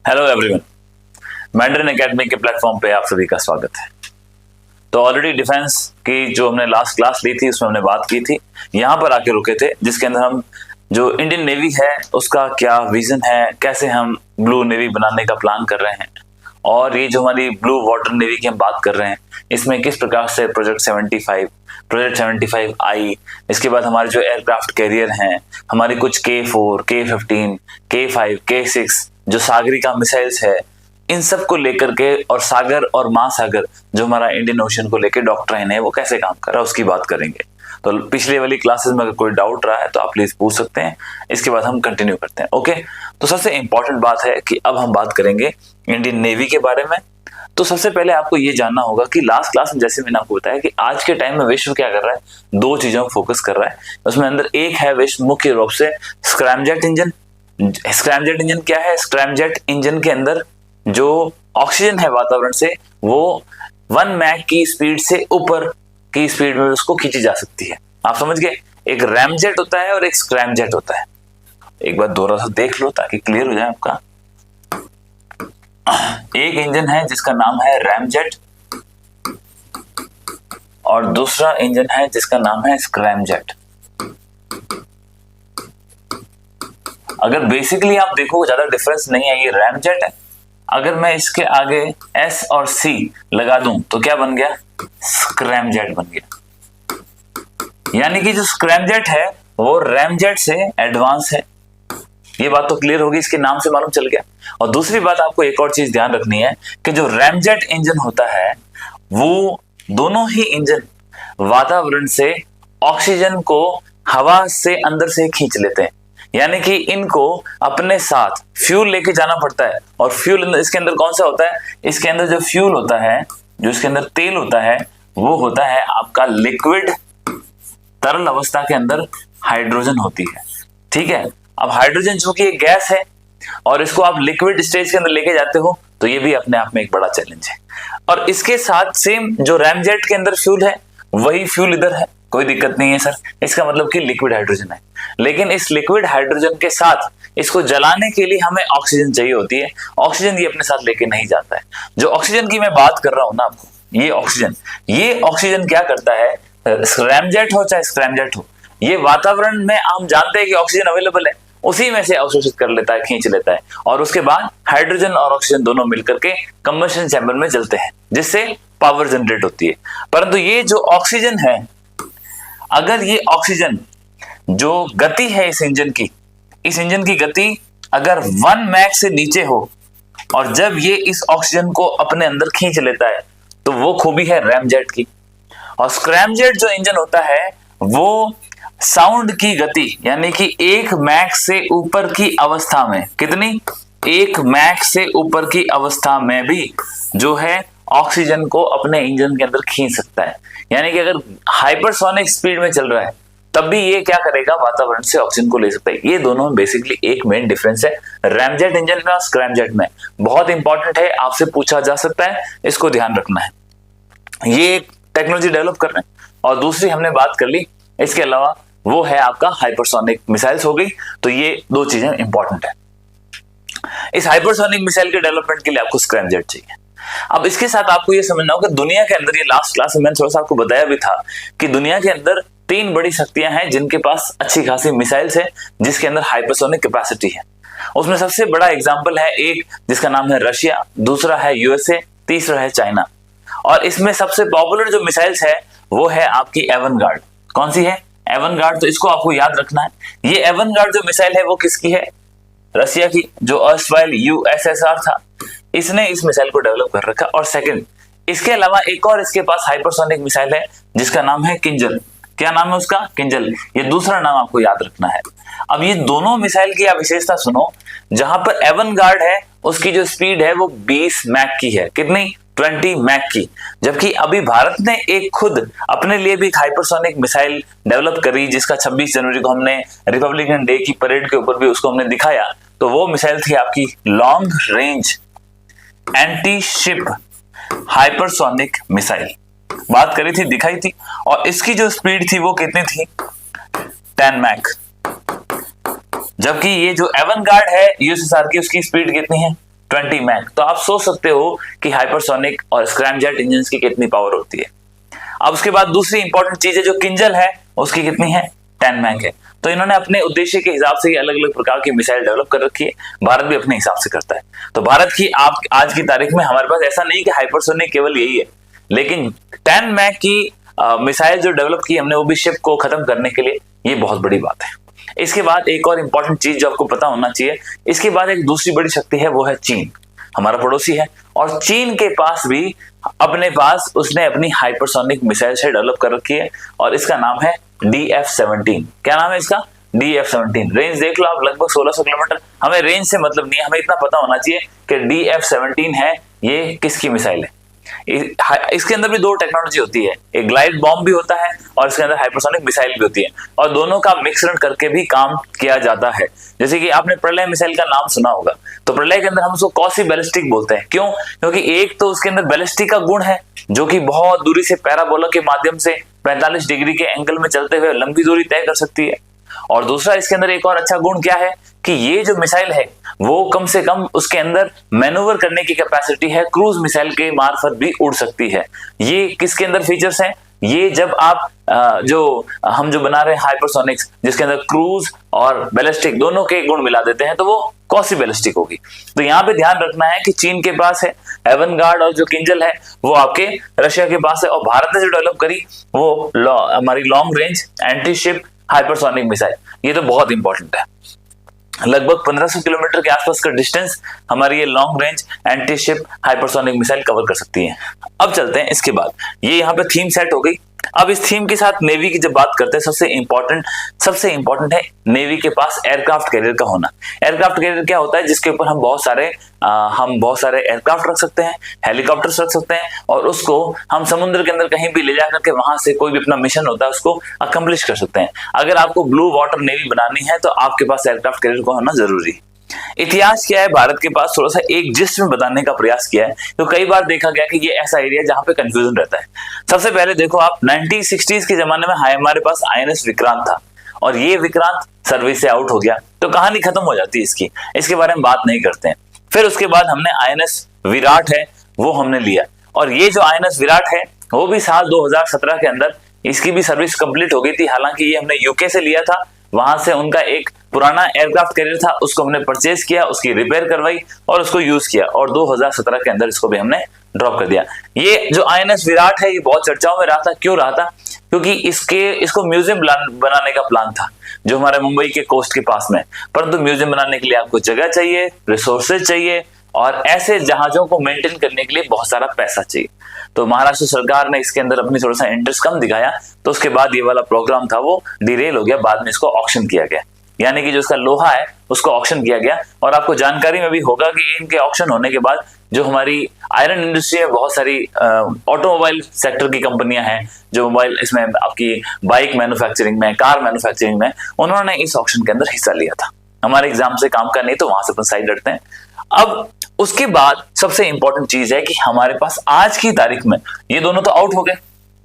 Hello everyone, mandarin academy के platform पे आप सभी का स्वागत है। तो ऑलरेडी डिफेंस की जो हमने लास्ट क्लास ली थी उसमें हमने बात की थी, यहाँ पर आके रुके थे, जिसके अंदर हम जो इंडियन नेवी है उसका क्या विजन है, कैसे हम ब्लू नेवी बनाने का प्लान कर रहे हैं, और ये जो हमारी ब्लू वाटर नेवी की हम बात कर रहे हैं इसमें किस प्रकार से प्रोजेक्ट 75 आई। इसके बाद हमारे जो एयरक्राफ्ट कैरियर हैं, हमारी कुछ K4, K15, K5, K6 जो सागरिका मिसाइल्स है, इन सब को लेकर के, और सागर और महासागर जो हमारा इंडियन ओशन को लेकर डॉक्ट्राइन है वो कैसे काम कर रहा है उसकी बात करेंगे। तो पिछले वाली क्लासेस में अगर कोई डाउट रहा है तो आप प्लीज पूछ सकते हैं, इसके बाद हम कंटिन्यू करते हैं। ओके, तो सबसे इंपॉर्टेंट बात है कि अब हम बात करेंगे इंडियन नेवी के बारे में। तो सबसे पहले आपको ये जानना होगा कि लास्ट क्लास में जैसे मैंने आपको बताया कि आज के टाइम में विश्व क्या कर रहा है, दो चीजों पर फोकस कर रहा है। उसमें अंदर एक है विश्व मुख्य रूप से स्क्रैमजेट इंजन। स्क्रैमजेट इंजन क्या है? स्क्रैमजेट इंजन के अंदर जो ऑक्सीजन है वातावरण से वो 1 मैक की स्पीड से ऊपर की स्पीड में उसको खींची जा सकती है। आप समझ गए? एक रैमजेट होता है और एक स्क्रैमजेट होता है। एक बार दोबारा सा देख लो ताकि क्लियर हो जाए आपका। एक इंजन है जिसका नाम है रैमजेट और दूसरा इंजन है जिसका नाम है स्क्रैमजेट। अगर बेसिकली आप देखो ज्यादा डिफरेंस नहीं है, ये रैमजेट है। अगर मैं इसके आगे S और C लगा दूं तो क्या बन गया? स्क्रैमजेट बन गया। यानी कि जो स्क्रैमजेट है वो रैमजेट से एडवांस है। ये बात तो क्लियर होगी, इसके नाम से मालूम चल गया। और दूसरी बात आपको एक और चीज ध्यान रखनी है कि जो रैमजेट इंजन होता है वो दोनों ही इंजन वातावरण से ऑक्सीजन को हवा से अंदर से खींच लेते हैं। यानी कि इनको अपने साथ फ्यूल लेके जाना पड़ता है। और फ्यूल इसके अंदर कौन सा होता है? इसके अंदर जो फ्यूल होता है, जो इसके अंदर तेल होता है, वो होता है आपका लिक्विड। तरल अवस्था के अंदर हाइड्रोजन होती है। ठीक है, अब हाइड्रोजन चूंकि एक गैस है और इसको आप लिक्विड स्टेज के अंदर लेके जाते हो तो ये भी अपने आप में एक बड़ा चैलेंज है। और इसके साथ सेम जो रैमजेट के अंदर फ्यूल है वही फ्यूल इधर है, कोई दिक्कत नहीं है सर। इसका मतलब कि लिक्विड हाइड्रोजन है, लेकिन इस लिक्विड हाइड्रोजन के साथ इसको जलाने के लिए हमें ऑक्सीजन चाहिए होती है। ऑक्सीजन ये अपने साथ लेके नहीं जाता है। जो ऑक्सीजन की मैं बात कर रहा हूं ना आपको, ये ऑक्सीजन क्या करता है? रैमजेट हो चाहे स्क्रैमजेट हो, ये वातावरण में हम जानते हैं कि ऑक्सीजन अवेलेबल है, उसी में से अवशोषित कर लेता है, खींच लेता है, और उसके बाद हाइड्रोजन और ऑक्सीजन दोनों मिलकर के कंबशन चैम्बर में जलते हैं, जिससे पावर जनरेट होती है। परंतु ये जो ऑक्सीजन है, अगर ये ऑक्सीजन जो गति है इस इंजन की गति अगर 1 मैक से नीचे हो और जब ये इस ऑक्सीजन को अपने अंदर खींच लेता है तो वो खूबी है रैमजेट की। और स्क्रैमजेट जो इंजन होता है वो साउंड की गति यानी कि 1 मैक से ऊपर की अवस्था में, कितनी? 1 मैक से ऊपर की अवस्था में भी जो है ऑक्सीजन को अपने इंजन के अंदर खींच सकता है। यानी कि अगर हाइपरसोनिक स्पीड में चल रहा है तब भी ये क्या करेगा? वातावरण से ऑक्सीजन को ले सकता है। ये दोनों में बेसिकली एक मेन डिफरेंस है रैमजेट इंजन में और स्क्रैमजेट में। बहुत इंपॉर्टेंट है, आपसे पूछा जा सकता है, इसको ध्यान रखना है। ये टेक्नोलॉजी डेवलप कर रहे हैं। और दूसरी हमने बात कर ली, इसके अलावा वो है आपका हाइपरसोनिक मिसाइल्स हो गई। तो ये दो चीजें इंपॉर्टेंट है। इस हाइपरसोनिक मिसाइल के डेवलपमेंट के लिए आपको स्क्रैमजेट चाहिए। अब इसके साथ आपको ये समझना होगा दुनिया के अंदर, ये लास्ट क्लास में मैंने थोड़ा सा आपको बताया भी था कि दुनिया के अंदर 3 बड़ी शक्तियां हैं जिनके पास अच्छी खासी मिसाइल्स है, जिसके अंदर हाइपरसोनिक कैपेसिटी है। उसमें सबसे बड़ा एग्जांपल है एक जिसका नाम है रशिया, दूसरा है यूएसए, तीसरा है चाइना। और इसमें सबसे पॉपुलर जो मिसाइल्स है वो है आपकी एवनगार्ड। कौन सी है? एवनगार्ड। तो इसको आपको याद रखना है। ये एवनगार्ड जो मिसाइल है वो किसकी है? रशिया की, जो अर्स्टवाइल यूएसएसआर था, इसने इस मिसाइल को डेवलप कर रखा। और सेकंड, इसके अलावा एक और इसके पास हाइपरसोनिक मिसाइल है जिसका नाम है किंजल। क्या नाम है उसका? किंजल। ये दूसरा नाम आपको याद रखना है। अब ये दोनों मिसाइल की आप विशेषता सुनो। जहां पर एवनगार्ड है उसकी जो स्पीड है वो 20 मैक की है। कितनी? 20 मैक की। जबकि अभी भारत ने एक खुद अपने लिए भी एक हाइपरसोनिक मिसाइल डेवलप करी, जिसका 26 जनवरी को हमने रिपब्लिकन डे की परेड के ऊपर भी उसको हमने दिखाया। तो वो मिसाइल थी आपकी long range anti ship hypersonic missile. बात करी थी, दिखाई थी। और इसकी जो स्पीड थी वो कितनी थी? 10 मैक। जबकि ये जो एवनगार्ड है यूएसएसआर की, उसकी स्पीड कितनी है? 20 मैक। तो आप सोच सकते हो कि हाइपरसोनिक और स्क्रैमजेट इंजन की कितनी पावर होती है। अब उसके बाद दूसरी इंपॉर्टेंट चीज है जो किंजल है उसकी कितनी है, 10 मैक है। तो इन्होंने अपने उद्देश्य के हिसाब से अलग अलग प्रकार की मिसाइल डेवलप कर रखी है। भारत भी अपने हिसाब से करता है। तो भारत की आप आज की तारीख में हमारे पास ऐसा नहीं कि हाइपरसोनिक केवल यही है, लेकिन 10 मैक की मिसाइल जो डेवलप की हमने वो भी शिप को खत्म करने के लिए, ये बहुत बड़ी बात है। इसके बाद एक और इंपॉर्टेंट चीज जो आपको पता होना चाहिए, इसके बाद एक दूसरी बड़ी शक्ति है, वो है चीन। हमारा पड़ोसी है और चीन के पास भी अपने पास उसने अपनी हाइपरसोनिक मिसाइल से डेवलप कर रखी है और इसका नाम है DF-17। क्या नाम है इसका, DF-17। रेंज देख लो आप, लगभग 1600 किलोमीटर। हमें रेंज से मतलब नहीं है, हमें इतना पता होना चाहिए कि DF-17 है ये किसकी मिसाइल है। इसके अंदर भी दो टेक्नोलॉजी होती है, एक ग्लाइड बॉम्ब भी होता है और इसके अंदर हाइपरसोनिक मिसाइल भी होती है और दोनों का मिश्रण करके भी काम किया जाता है। जैसे कि आपने प्रलय मिसाइल का नाम सुना होगा, तो प्रलय के अंदर हम उसको कॉसी बैलिस्टिक बोलते हैं। क्यों? क्योंकि एक तो उसके अंदर बैलिस्टिक का गुण है जो कि बहुत दूरी से पैराबोला के माध्यम से 45 डिग्री के एंगल में चलते हुए लंबी दूरी तय कर सकती है। और दूसरा इसके अंदर एक और अच्छा गुण क्या है कि ये जो मिसाइल है वो कम से कम उसके अंदर मैनूवर करने की कैपेसिटी है, क्रूज मिसाइल के मार्फत भी उड़ सकती है। ये किसके अंदर फीचर्स हैं, ये जब आप हम जो बना रहे हैं हाइपरसोनिक्स जिसके अंदर क्रूज और बैलिस्टिक दोनों के गुण मिला देते हैं तो वो कॉसी बैलिस्टिक होगी। तो यहाँ पे ध्यान रखना है कि चीन के पास है एवनगार्ड और जो किंजल है वो आपके रशिया के पास है और भारत ने जो डेवलप करी वो हमारी long range anti ship hypersonic missile. ये तो बहुत इंपॉर्टेंट है, लगभग 1500 किलोमीटर के आसपास का डिस्टेंस हमारी ये long range anti ship hypersonic missile cover कर सकती है। अब चलते हैं इसके बाद, ये यहाँ पे थीम सेट हो गई। अब इस थीम के साथ नेवी की जब बात करते हैं, सबसे इंपॉर्टेंट है नेवी के पास एयरक्राफ्ट कैरियर का होना। एयरक्राफ्ट कैरियर क्या होता है, जिसके ऊपर हम बहुत सारे एयरक्राफ्ट रख सकते हैं, हेलीकॉप्टर्स रख सकते हैं और उसको हम समुद्र के अंदर कहीं भी ले जाकर के वहां से कोई भी अपना मिशन होता है उसको अकम्प्लिश कर सकते हैं। अगर आपको ब्लू वाटर नेवी बनानी है तो आपके पास एयरक्राफ्ट कैरियर को होना जरूरी है। इतिहास क्या है, भारत के पास थोड़ा सा एक जिस्ट में बताने का प्रयास किया है, तो कई बार देखा गया कि ये ऐसा एरिया जहां पे कंफ्यूजन रहता है। सबसे पहले देखो आप 1960s के जमाने में हमारे पास INS विक्रांत था और ये विक्रांत सर्विस से आउट हो गया तो कहानी खत्म हो जाती है इसके बारे में बात नहीं करते हैं। फिर उसके बाद हमने INS विराट है वो हमने लिया और ये जो INS विराट है वो भी साल 2017 के अंदर इसकी भी सर्विस कंप्लीट हो गई थी। हालांकि ये हमने यूके से लिया था, वहां से उनका एक पुराना एयरक्राफ्ट कैरियर था उसको हमने परचेज किया, उसकी रिपेयर करवाई और उसको यूज किया और 2017 के अंदर इसको भी हमने ड्रॉप कर दिया। ये जो INS विराट है ये बहुत चर्चाओं में रहा था। क्यों रहा था? क्योंकि इसको म्यूजियम बनाने का प्लान था जो हमारे मुंबई के कोस्ट के पास में, परंतु म्यूजियम बनाने के लिए आपको जगह चाहिए, रिसोर्सेज चाहिए और ऐसे जहाजों को मेंटेन करने के लिए बहुत सारा पैसा चाहिए। तो महाराष्ट्र सरकार ने इसके अंदर अपनी थोड़ा सा इंटरेस्ट कम दिखाया तो उसके बाद ये वाला प्रोग्राम था वो डिरेल हो गया। बाद में इसको ऑक्शन किया गया, यानी कि जो इसका लोहा है उसको ऑक्शन किया गया। और आपको जानकारी में भी होगा कि इनके ऑक्शन होने के बाद जो हमारी आयरन इंडस्ट्री है, बहुत सारी ऑटोमोबाइल सेक्टर की कंपनियां हैं जो मोबाइल इसमें आपकी बाइक मैन्युफैक्चरिंग में, कार मैन्युफैक्चरिंग में, उन्होंने इस ऑक्शन के अंदर हिस्सा लिया था। हमारे एग्जाम से काम का नहीं तो वहां से अपन साइड हटते हैं। अब उसके बाद सबसे इंपॉर्टेंट चीज है कि हमारे पास आज की तारीख में ये दोनों तो आउट हो गए,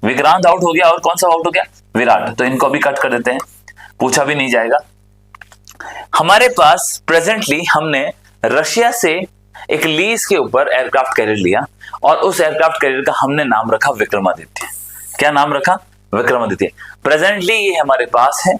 विक्रांत आउट हो गया और कौन सा आउट हो गया, विराट। तो इनको भी कट कर देते हैं, पूछा भी नहीं जाएगा। हमारे पास प्रेजेंटली हमने रशिया से एक लीज के ऊपर एयरक्राफ्ट कैरियर लिया और उस एयरक्राफ्ट कैरियर का हमने नाम रखा विक्रमादित्य। क्या नाम रखा? विक्रमादित्य। प्रेजेंटली ये हमारे पास है,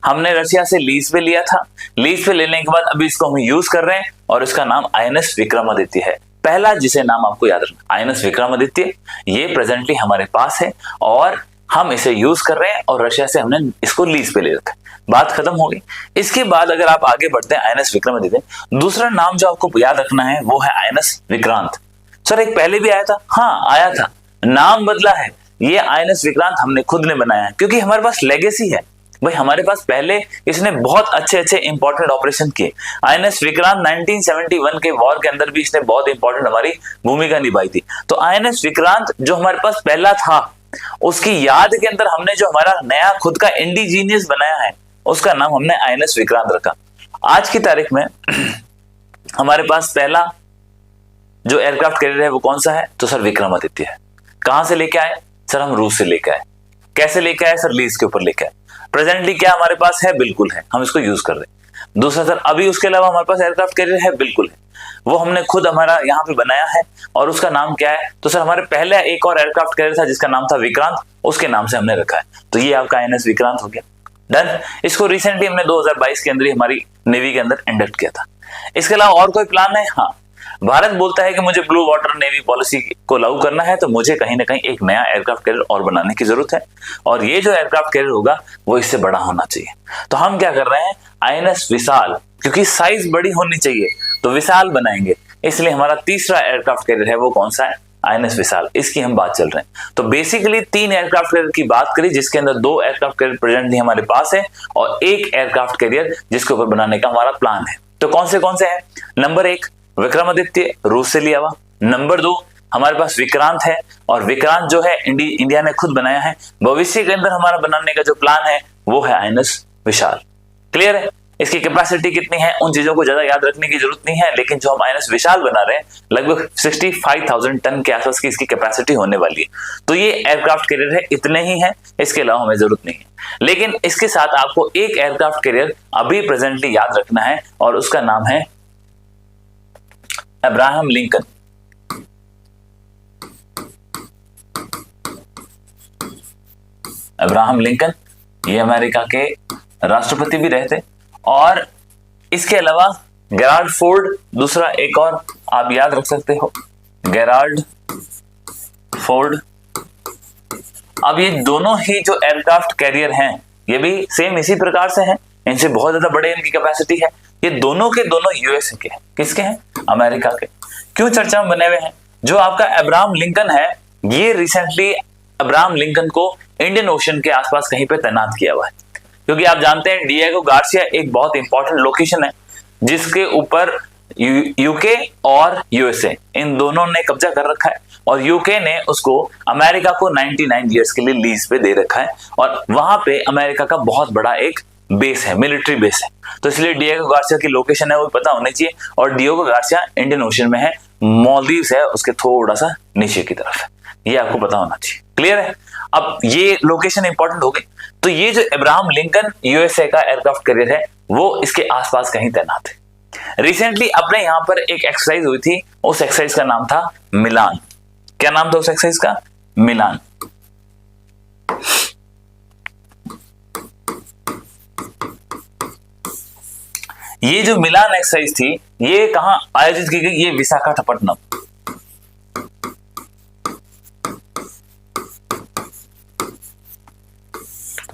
हमने रशिया से लीज पे लिया था। लीज पे लेने के बाद अभी इसको हम यूज कर रहे हैं और इसका नाम INS विक्रमादित्य है। पहला जिसे नाम आपको याद रखना, INS विक्रमादित्य, ये प्रेजेंटली हमारे पास है और हम इसे यूज कर रहे हैं और रशिया से हमने इसको लीज पे ले रखा है। बात खत्म हो गई। इसके बाद अगर आप आगे बढ़ते हैं INS विक्रमादित्य, दूसरा नाम जो आपको याद रखना है वो है INS विक्रांत। सर एक पहले भी आया था? हाँ आया था, नाम बदला है। ये INS विक्रांत हमने खुद ने बनाया है क्योंकि हमारे पास लेगेसी है भाई। हमारे पास पहले इसने बहुत अच्छे इंपॉर्टेंट ऑपरेशन किए। INS विक्रांत 1971 के वॉर के अंदर भी इसने बहुत इंपॉर्टेंट हमारी भूमिका निभाई थी। तो INS विक्रांत जो हमारे पास पहला था उसकी याद के अंदर हमने जो हमारा नया खुद का इंडिजीनियस बनाया है उसका नाम हमने INS विक्रांत रखा। आज की तारीख में हमारे पास पहला जो एयरक्राफ्ट कैरियर है वो कौन सा है? तो सर विक्रमादित्य है। कहां से लेके आए? सर हम रूस से लेके आए। कैसे लेके आए? सर लीज के ऊपर लेके आए। प्रेजेंटली क्या हमारे पास है? बिल्कुल है, हम इसको यूज कर रहे हैं। दूसरा सर अभी उसके अलावा हमारे पास एयरक्राफ्ट कैरियर है, बिल्कुल है, वो हमने खुद हमारा यहाँ पे बनाया है और उसका नाम क्या है, तो सर हमारे पहले एक और एयरक्राफ्ट कैरियर था जिसका नाम था विक्रांत, उसके नाम से हमने रखा है, तो ये आपका INS विक्रांत हो गया। डन। इसको रिसेंटली हमने 2022 के अंदर ही हमारी नेवी के अंदर इंडक्ट किया था। इसके अलावा और कोई प्लान है? हाँ, भारत बोलता है कि मुझे ब्लू वाटर नेवी पॉलिसी को लागू करना है, तो मुझे कहीं ना कहीं एक नया एयरक्राफ्ट कैरियर और बनाने की जरूरत है, और ये जो एयरक्राफ्ट कैरियर होगा वो इससे बड़ा होना चाहिए। तो हम क्या कर रहे हैं, INS विशाल, क्योंकि साइज बड़ी होनी चाहिए तो विशाल बनाएंगे, इसलिए हमारा तीसरा एयरक्राफ्ट कैरियर है वो कौन सा है, INS विशाल, इसकी हम बात चल रहे हैं। तो बेसिकली 3 एयरक्राफ्ट कैरियर की बात करी, जिसके अंदर 2 एयरक्राफ्ट कैरियर प्रेजेंटली हमारे पास है और 1 एयरक्राफ्ट कैरियर जिसके ऊपर बनाने का हमारा प्लान है। तो कौन से हैं? नंबर 1 विक्रमादित्य, रूस से लिया हुआ। नंबर 2 हमारे पास विक्रांत है, और विक्रांत जो है इंडिया ने खुद बनाया है। भविष्य के अंदर हमारा बनाने का जो प्लान है वो है INS विशाल। क्लियर है? इसकी कैपेसिटी कितनी है उन चीजों को ज्यादा याद रखने की जरूरत नहीं है, लेकिन जो हम INS विशाल बना रहे हैं लगभग 65,000 टन के आसपास की इसकी कैपेसिटी होने वाली है। तो ये एयरक्राफ्ट कैरियर है, इतने ही है, इसके अलावा हमें जरूरत नहीं है। लेकिन इसके साथ आपको एक एयरक्राफ्ट कैरियर अभी प्रेजेंटली याद रखना है, और उसका नाम है अब्राहम लिंकन। अब्राहम लिंकन ये अमेरिका के राष्ट्रपति भी रहे थे, और इसके अलावा गेराल्ड फोर्ड, दूसरा एक और आप याद रख सकते हो, गेराल्ड फोर्ड। अब ये दोनों ही जो एयरक्राफ्ट कैरियर हैं ये भी सेम इसी प्रकार से हैं, इनसे बहुत ज्यादा बड़े इनकी कैपेसिटी है। ये दोनों के दोनों USA के हैं। किसके हैं? अमेरिका के। क्यों चर्चा में बने हुए हैं? जो आपका अब्राहम लिंकन है, ये रिसेंटली अब्राहम लिंकन को इंडियन ओशन के आसपास कहीं पे तैनात किया हुआ है, क्योंकि आप जानते हैं डिएगो गार्सिया एक बहुत इंपॉर्टेंट लोकेशन है जिसके ऊपर UK और USA इन दोनों ने कब्जा कर रखा है, और UK ने उसको अमेरिका को 99 ईयर्स के लिए लीज पे दे रखा है, और वहां पे अमेरिका का बहुत बड़ा एक बेस है, मिलिट्री बेस है। तो इसलिए डिएगो गार्सिया की लोकेशन है वो पता होनी चाहिए, और डिएगो गार्सिया इंडियन ओशन में है, मालदीव्स है उसके थोड़ा सा नीचे की तरफ है, ये आपको पता होना चाहिए। क्लियर है? अब ये लोकेशन इंपॉर्टेंट हो गई। तो ये जो अब्राहम लिंकन USA का एयरक्राफ्ट कैरियर है वो इसके आसपास कहीं तैनात है। रिसेंटली अपने यहां पर एक एक्सरसाइज हुई थी, उस एक्सरसाइज का नाम था मिलान। क्या नाम था उस एक्सरसाइज का? मिलान। ये जो मिलान एक्सरसाइज थी ये कहां आयोजित की गई? ये विशाखापट्टनम।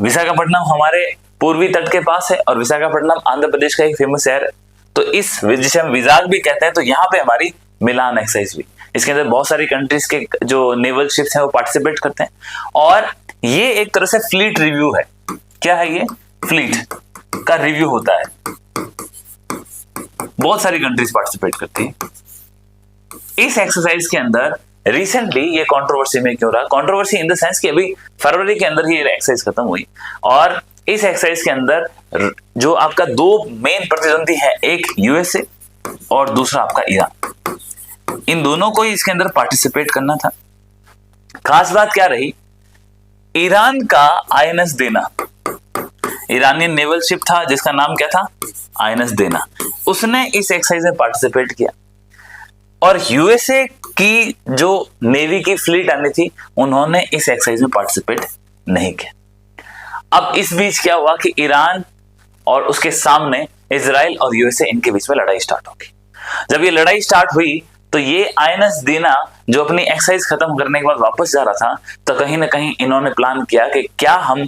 विशाखापट्टनम हमारे पूर्वी तट के पास है, और विशाखापट्टनम आंध्र प्रदेश का एक फेमस शहर है, तो इस जिसे हम विजाग भी कहते हैं, तो यहाँ पे हमारी मिलान एक्सरसाइज हुई। इसके अंदर बहुत सारी कंट्रीज के जो नेवल शिप्स हैं वो पार्टिसिपेट करते हैं, और ये एक तरह से फ्लीट रिव्यू है। क्या है ये? फ्लीट का रिव्यू होता है, बहुत सारी कंट्रीज पार्टिसिपेट करती है। इस एक्सरसाइज के अंदर रिसेंटली ये कंट्रोवर्सी में क्यों रहा? कंट्रोवर्सी इन द सेंस कि अभी फरवरी के अंदर ही ये एक्सरसाइज खत्म हुई, और इस एक्सरसाइज के अंदर जो आपका 2 मेन प्रतिद्वंदी है, एक USA और दूसरा आपका ईरान, इन दोनों को ही इसके अंदर पार्टिसिपेट करना था। खास बात क्या रही? ईरान का INS देना, ईरानियन नेवल शिप था जिसका नाम क्या था? INS देना, उसने इस एक्सरसाइज में पार्टिसिपेट किया, और USA की जो नेवी की फ्लीट आनी थी उन्होंने इस एक्सरसाइज में पार्टिसिपेट नहीं किया। अब इस बीच क्या हुआ कि ईरान और उसके सामने इजराइल और USA इनके बीच में लड़ाई स्टार्ट होगी। जब ये लड़ाई स्टार्ट हुई तो ये INS देना जो अपनी एक्सरसाइज खत्म करने के बाद वापस जा रहा था, तो कहीं ना कहीं इन्होंने प्लान किया कि क्या हम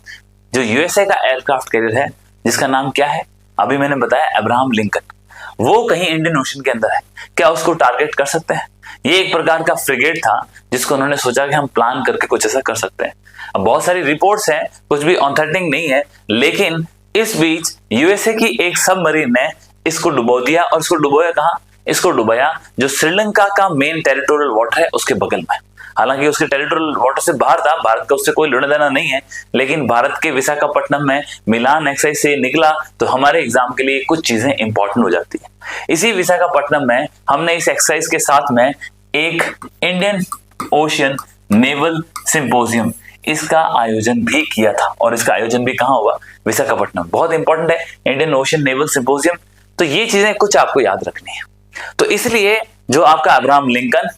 जो USA का एयरक्राफ्ट कैरियर है जिसका नाम क्या है, अभी मैंने बताया अब्राहम लिंकन, वो कहीं इंडियन ओशन के अंदर है, क्या उसको टारगेट कर सकते हैं? ये एक प्रकार का फ्रिगेट था जिसको उन्होंने सोचा कि हम प्लान करके कुछ ऐसा कर सकते हैं। अब बहुत सारी रिपोर्ट्स हैं, कुछ भी ऑथेंटिक नहीं है, लेकिन इस बीच USA की एक सबमरीन ने इसको डुबो दिया, और इसको डुबोया कहां? इसको डुबाया जो श्रीलंका का मेन टेरिटोरियल वाटर है उसके बगल में। हालांकि उसके टेरिटोरियल वाटर से बाहर था, भारत का उससे कोई लेना देना नहीं है, लेकिन भारत के विशाखापट्टनम में मिलान एक्सरसाइज से निकला तो हमारे एग्जाम के लिए कुछ चीजें इंपॉर्टेंट हो जाती है। इसी विशाखापट्टनम में हमने इस एक्सरसाइज के साथ में एक इंडियन ओशन नेवल सिंपोजियम, इसका आयोजन भी किया था, और इसका आयोजन भी कहाँ हुआ? विशाखापट्टनम। बहुत इंपॉर्टेंट है, इंडियन ओशन नेवल सिंपोजियम। तो ये चीजें कुछ आपको याद रखनी है। तो इसलिए जो आपका अब्राहम लिंकन,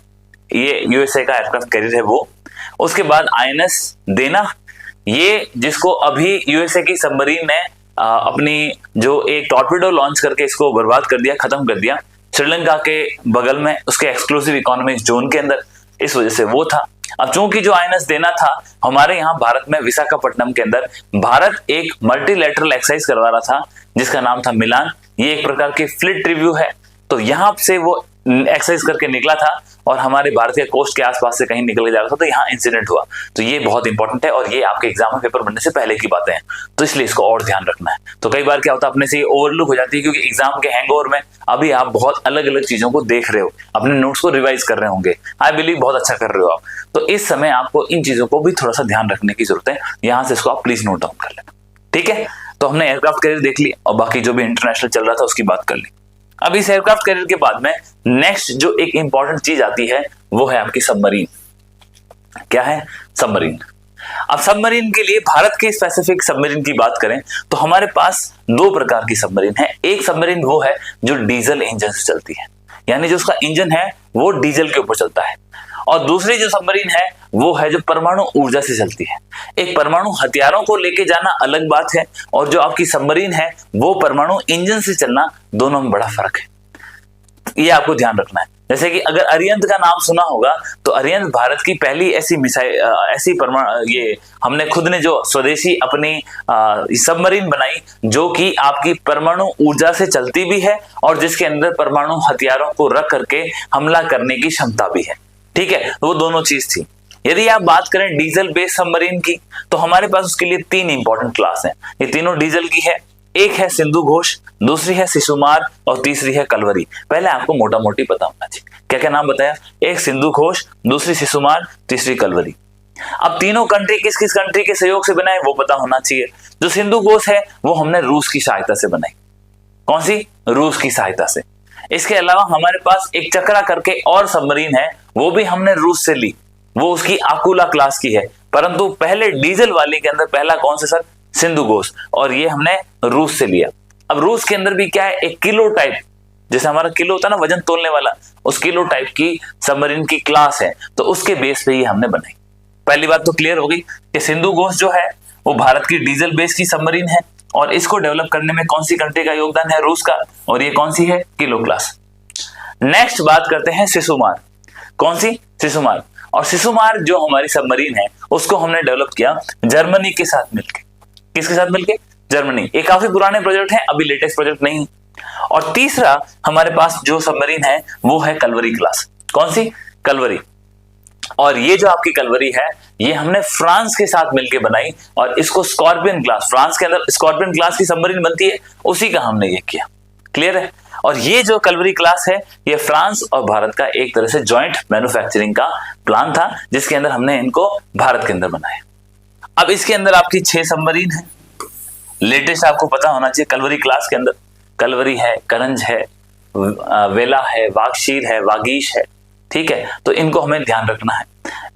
ये यूएसए का एयरक्राफ्ट कैरियर है वो, उसके बाद INS देना, ये जिसको अभी यूएसए की सबमरीन ने अपनी जो एक टॉर्पेडो लॉन्च करके इसको बर्बाद कर दिया, खत्म कर दिया श्रीलंका के बगल में उसके एक्सक्लूसिव इकोनॉमिक जोन के अंदर, इस वजह से वो था। अब चूंकि जो INS देना था हमारे यहाँ भारत में विशाखापट्टनम के अंदर, भारत एक मल्टीलैटरल एक्सरसाइज करवा रहा था जिसका नाम था मिलान। ये एक प्रकार की फ्लीट रिव्यू है। तो यहाँ से वो एक्सरसाइज करके निकला था और हमारे भारतीय कोस्ट के आसपास से कहीं निकल के जा रहा था, तो यहाँ इंसिडेंट हुआ। तो ये बहुत इंपॉर्टेंट है और ये आपके एग्जाम में पेपर बनने से पहले की बातें हैं, तो इसलिए इसको और ध्यान रखना है। तो कई बार क्या होता है, अपने से ये ओवरलुक हो जाती है क्योंकि एग्जाम के हैंगओवर में अभी आप बहुत अलग अलग चीजों को देख रहे हो, अपने नोट्स को रिवाइज कर रहे होंगे। आई बिलीव बहुत अच्छा कर रहे हो आप। तो इस समय आपको इन चीजों को भी थोड़ा सा ध्यान रखने की जरूरत है। यहाँ से इसको आप प्लीज नोट डाउन कर लेना, ठीक है। तो हमने एयरक्राफ्ट कैरियर देख लिया और बाकी जो भी इंटरनेशनल चल रहा था उसकी बात कर ली। अब इस एयरक्राफ्ट कैरियर के बाद में नेक्स्ट जो एक इंपॉर्टेंट चीज आती है वो है आपकी सबमरीन। क्या है? सबमरीन। अब सबमरीन के लिए भारत के स्पेसिफिक सबमरीन की बात करें तो हमारे पास दो प्रकार की सबमरीन है। एक सबमरीन वो है जो डीजल इंजन से चलती है, यानी जो उसका इंजन है वो डीजल के ऊपर चलता है, और दूसरी जो सबमरीन है वो है जो परमाणु ऊर्जा से चलती है। एक परमाणु हथियारों को लेके जाना अलग बात है, और जो आपकी सबमरीन है वो परमाणु इंजन से चलना, दोनों में बड़ा फर्क है। ये आपको ध्यान रखना है। जैसे कि अगर अरिहंत का नाम सुना होगा तो अरिहंत भारत की पहली ऐसी मिसाइल, ऐसी परमाणु, ये हमने खुद ने जो स्वदेशी अपनी सबमरीन बनाई जो कि आपकी परमाणु ऊर्जा से चलती भी है और जिसके अंदर परमाणु हथियारों को रख करके हमला करने की क्षमता भी है, ठीक है। तो वो दोनों चीज थी। यदि आप बात करें डीजल बेस्ड सबमरीन की तो हमारे पास उसके लिए तीन इंपॉर्टेंट क्लास हैं। ये तीनों डीजल की है। एक है सिंधु घोष, दूसरी है शिशुमार और तीसरी है कलवरी। पहले आपको मोटा मोटी पता होना चाहिए। क्या क्या नाम बताया? एक सिंधु घोष, दूसरी शिशुमार, तीसरी कलवरी। अब तीनों कंट्री किस किस कंट्री के सहयोग से बनाए वो पता होना चाहिए। जो सिंधु घोष है वो हमने रूस की सहायता से बनाई। कौन सी? रूस की सहायता से। इसके अलावा हमारे पास एक चक्रा करके और सबमरीन है, वो भी हमने रूस से ली। वो उसकी आकुला क्लास की है, परंतु पहले डीजल वाली के अंदर पहला कौन सा सर? सिंधु घोष, और ये हमने रूस से लिया। अब रूस के अंदर भी क्या है, एक किलो टाइप, जैसे हमारा किलो होता है ना वजन तोलने वाला, उस किलो टाइप की सबमरीन की क्लास है, तो उसके बेस पे ये हमने बनाई। पहली बात तो क्लियर हो गई कि सिंधु घोष जो है वो भारत की डीजल बेस की सबमरीन है, और इसको डेवलप करने में कौन सी कंट्री का योगदान है? रूस का। और ये कौन सी है? Kilo class. नेक्स्ट बात करते हैं शिशुमार। कौन सी? शिशुमार। और शिशुमार जो हमारी सबमरीन है उसको हमने डेवलप किया जर्मनी के साथ मिलकर। किसके साथ मिलकर? जर्मनी। ये काफी पुराने प्रोजेक्ट हैं, अभी लेटेस्ट प्रोजेक्ट नहीं। और तीसरा हमारे पास जो सबमरीन है वो है कलवरी क्लास। कौन सी? कलवरी। और ये जो आपकी कलवरी है ये हमने फ्रांस के साथ मिलकर बनाई, और इसको स्कॉर्पियन क्लास, फ्रांस के अंदर स्कॉर्पियन क्लास की सबमरीन बनती है, उसी का हमने ये किया। क्लियर है? और ये जो कलवरी क्लास है ये फ्रांस और भारत का एक तरह से जॉइंट मैन्युफैक्चरिंग का प्लान था, जिसके अंदर हमने इनको भारत के अंदर बनाया। अब इसके अंदर आपकी 6 सबमरीन है। लेटेस्ट आपको पता होना चाहिए कलवरी क्लास के अंदर कलवरी है, करंज है, वेला है, वागशीर है, वागीश है, ठीक है। तो इनको हमें ध्यान रखना है।